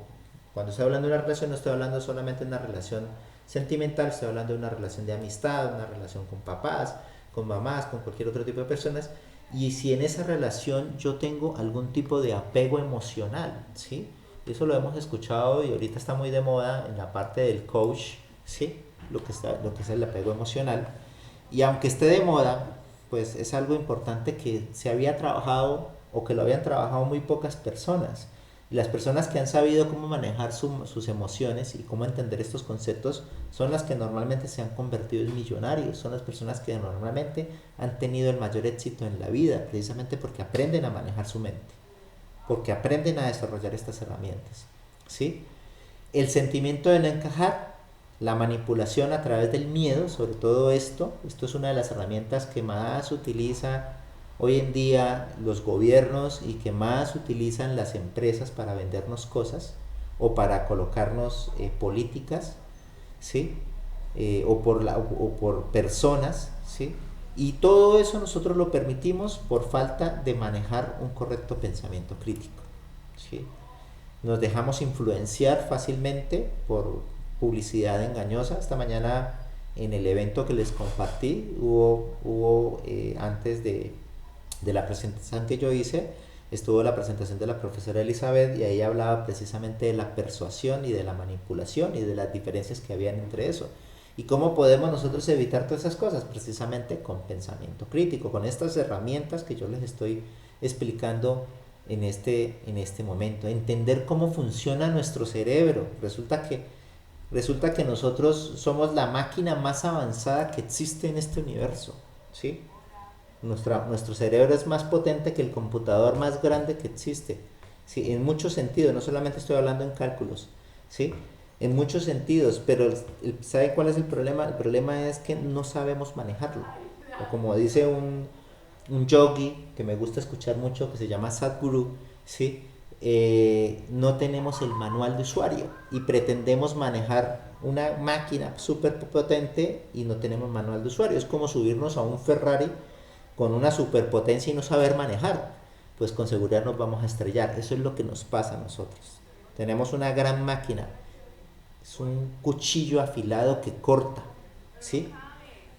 cuando estoy hablando de una relación, no estoy hablando solamente de una relación sentimental, estoy hablando de una relación de amistad, una relación con papás, con mamás, con cualquier otro tipo de personas. Y si en esa relación yo tengo algún tipo de apego emocional, ¿sí? Eso lo hemos escuchado y ahorita está muy de moda en la parte del coach, ¿sí? Lo que es el apego emocional. Y aunque esté de moda, pues es algo importante que se había trabajado o que lo habían trabajado muy pocas personas. Y las personas que han sabido cómo manejar sus emociones y cómo entender estos conceptos son las que normalmente se han convertido en millonarios, son las personas que normalmente han tenido el mayor éxito en la vida, precisamente porque aprenden a manejar su mente, porque aprenden a desarrollar estas herramientas, ¿sí? El sentimiento de no encajar, la manipulación a través del miedo, sobre todo esto es una de las herramientas que más utiliza hoy en día los gobiernos y que más utilizan las empresas para vendernos cosas o para colocarnos políticas, ¿sí? O por personas, ¿sí? Y todo eso nosotros lo permitimos por falta de manejar un correcto pensamiento crítico, ¿sí? Nos dejamos influenciar fácilmente por publicidad engañosa. Esta mañana en el evento que les compartí hubo antes de la presentación que yo hice, estuvo la presentación de la profesora Elizabeth y ahí hablaba precisamente de la persuasión y de la manipulación y de las diferencias que habían entre eso. ¿Y cómo podemos nosotros evitar todas esas cosas? Precisamente con pensamiento crítico, con estas herramientas que yo les estoy explicando en este momento. Entender cómo funciona nuestro cerebro. Resulta que Resulta que nosotros somos la máquina más avanzada que existe en este universo, ¿sí? Nuestro cerebro es más potente que el computador más grande que existe, ¿sí? En muchos sentidos, no solamente estoy hablando en cálculos, ¿sí? En muchos sentidos, pero ¿sabe cuál es el problema? El problema es que no sabemos manejarlo. O como dice un yogi que me gusta escuchar mucho, que se llama Sadhguru, ¿sí? No tenemos el manual de usuario y pretendemos manejar una máquina súper potente y no tenemos manual de usuario. Es como subirnos a un Ferrari con una superpotencia y no saber manejar. Pues con seguridad nos vamos a estrellar. Eso es lo que nos pasa a nosotros. Tenemos una gran máquina. Es un cuchillo afilado que corta, ¿sí?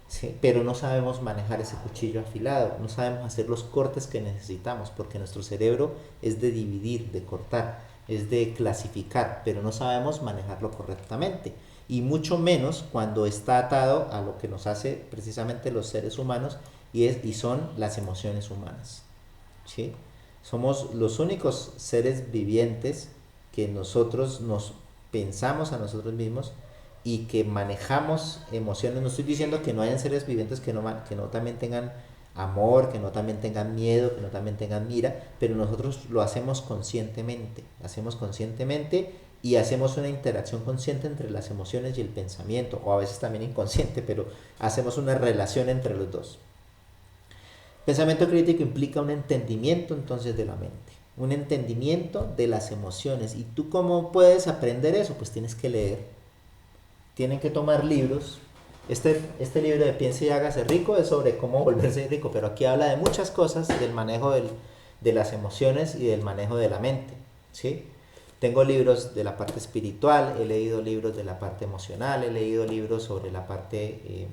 Sí, pero no sabemos manejar ese cuchillo afilado, no sabemos hacer los cortes que necesitamos, porque nuestro cerebro es de dividir, de cortar, es de clasificar, pero no sabemos manejarlo correctamente. Y mucho menos cuando está atado a lo que nos hace precisamente los seres humanos y son las emociones humanas. ¿Sí? Somos los únicos seres vivientes que nosotros nos pensamos a nosotros mismos y que manejamos emociones. No estoy diciendo que no hayan seres vivientes que no también tengan amor, que no también tengan miedo, que no también tengan ira, pero nosotros lo hacemos conscientemente, y hacemos una interacción consciente entre las emociones y el pensamiento, o a veces también inconsciente, pero hacemos una relación entre los dos. Pensamiento crítico implica un entendimiento entonces de la mente, un entendimiento de las emociones. ¿Y tú cómo puedes aprender eso? Pues tienes que leer, tienen que tomar libros. Este libro de Piense y hágase rico es sobre cómo volverse rico, pero aquí habla de muchas cosas, del manejo de las emociones y del manejo de la mente, ¿sí? Tengo libros de la parte espiritual, he leído libros de la parte emocional, he leído libros sobre la parte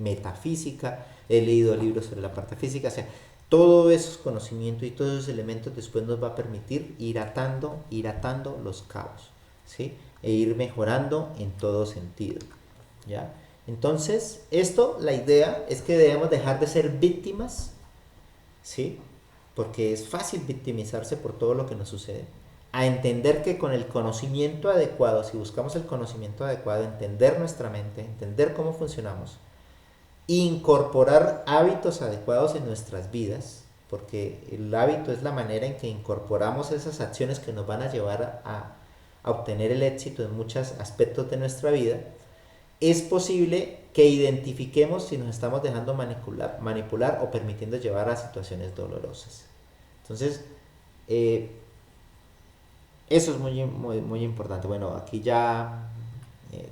metafísica, he leído libros sobre la parte física, o sea, todos esos conocimientos y todos esos elementos después nos va a permitir ir atando los cabos, ¿sí? E ir mejorando en todo sentido, ¿ya? Entonces, la idea es que debemos dejar de ser víctimas, ¿sí? Porque es fácil victimizarse por todo lo que nos sucede, a entender que con el conocimiento adecuado, si buscamos el conocimiento adecuado, entender nuestra mente, entender cómo funcionamos, incorporar hábitos adecuados en nuestras vidas, porque el hábito es la manera en que incorporamos esas acciones que nos van a llevar a obtener el éxito en muchos aspectos de nuestra vida. Es posible que identifiquemos si nos estamos dejando manipular o permitiendo llevar a situaciones dolorosas. Entonces, eso es muy importante. Bueno, aquí ya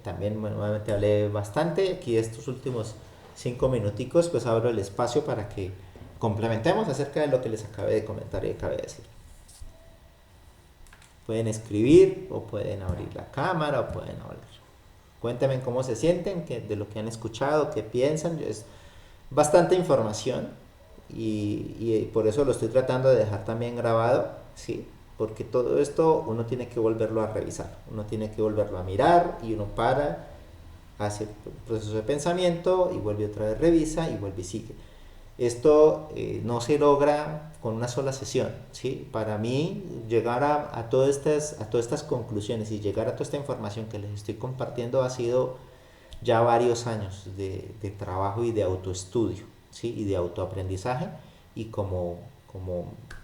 también nuevamente hablé bastante. Aquí estos últimos 5 minuticos pues abro el espacio para que complementemos acerca de lo que les acabé de comentar y acabé de decir. Pueden escribir o pueden abrir la cámara o pueden hablar. Cuéntenme cómo se sienten, de lo que han escuchado, qué piensan. Es bastante información y por eso lo estoy tratando de dejar también grabado, ¿sí? Porque todo esto uno tiene que volverlo a revisar, uno tiene que volverlo a mirar y uno hace un proceso de pensamiento y vuelve otra vez, revisa y vuelve y sigue. Esto no se logra con una sola sesión, ¿sí? Para mí llegar a todas estas conclusiones y llegar a toda esta información que les estoy compartiendo ha sido ya varios años de trabajo y de autoestudio, ¿sí? Y de autoaprendizaje, y como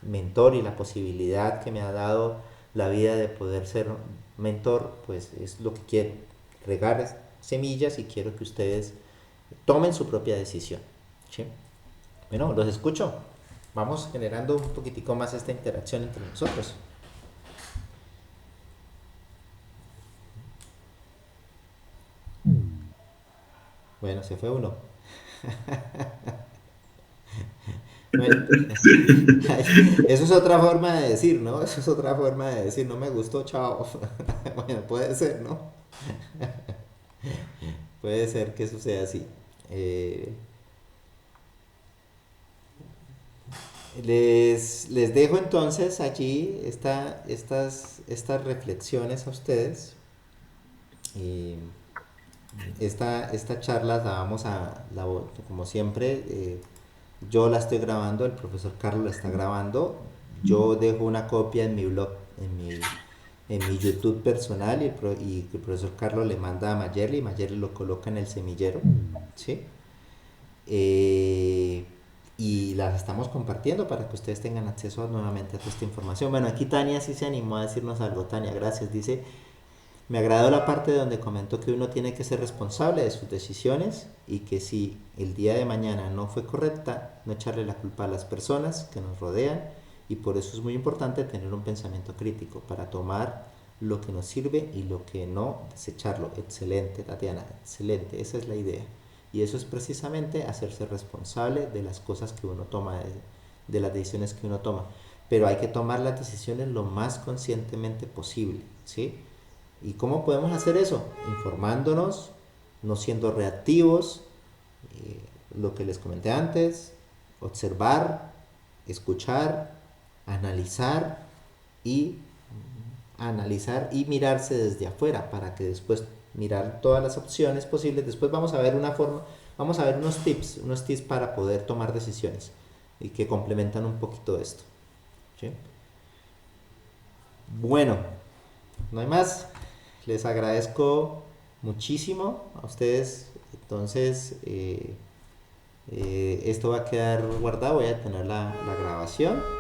mentor y la posibilidad que me ha dado la vida de poder ser mentor, pues es lo que quiero, regar semillas, y quiero que ustedes tomen su propia decisión, ¿sí? Bueno, los escucho. Vamos generando un poquitico más esta interacción entre nosotros. Bueno, se fue uno. Bueno, eso es otra forma de decir, ¿no? Eso es otra forma de decir, no me gustó, chao. Bueno, puede ser, ¿no? Puede ser que suceda así. Les dejo entonces allí estas reflexiones a ustedes. Esta charla la vamos como siempre, yo la estoy grabando, el profesor Carlos la está grabando. Yo dejo una copia en mi blog, en mi YouTube personal y el profesor Carlos le manda a Mayerly y Mayerly lo coloca en el semillero, ¿sí? Y las estamos compartiendo para que ustedes tengan acceso nuevamente a toda esta información. Bueno, aquí Tania sí se animó a decirnos algo. Tania, gracias. Dice, me agradó la parte donde comentó que uno tiene que ser responsable de sus decisiones y que si el día de mañana no fue correcta, no echarle la culpa a las personas que nos rodean, y por eso es muy importante tener un pensamiento crítico para tomar lo que nos sirve y lo que no, desecharlo. Excelente, Tatiana, excelente, esa es la idea. Y eso es precisamente hacerse responsable de las cosas que uno toma, de las decisiones que uno toma. Pero hay que tomar las decisiones lo más conscientemente posible, ¿sí? ¿Y cómo podemos hacer eso? Informándonos, no siendo reactivos, lo que les comenté antes, observar, escuchar, y mirarse desde afuera para que después mirar todas las opciones posibles. Después vamos a ver vamos a ver unos tips para poder tomar decisiones y que complementan un poquito esto, ¿sí? Bueno, no hay más. Les agradezco muchísimo a ustedes. Entonces, esto va a quedar guardado. Voy a tener la grabación.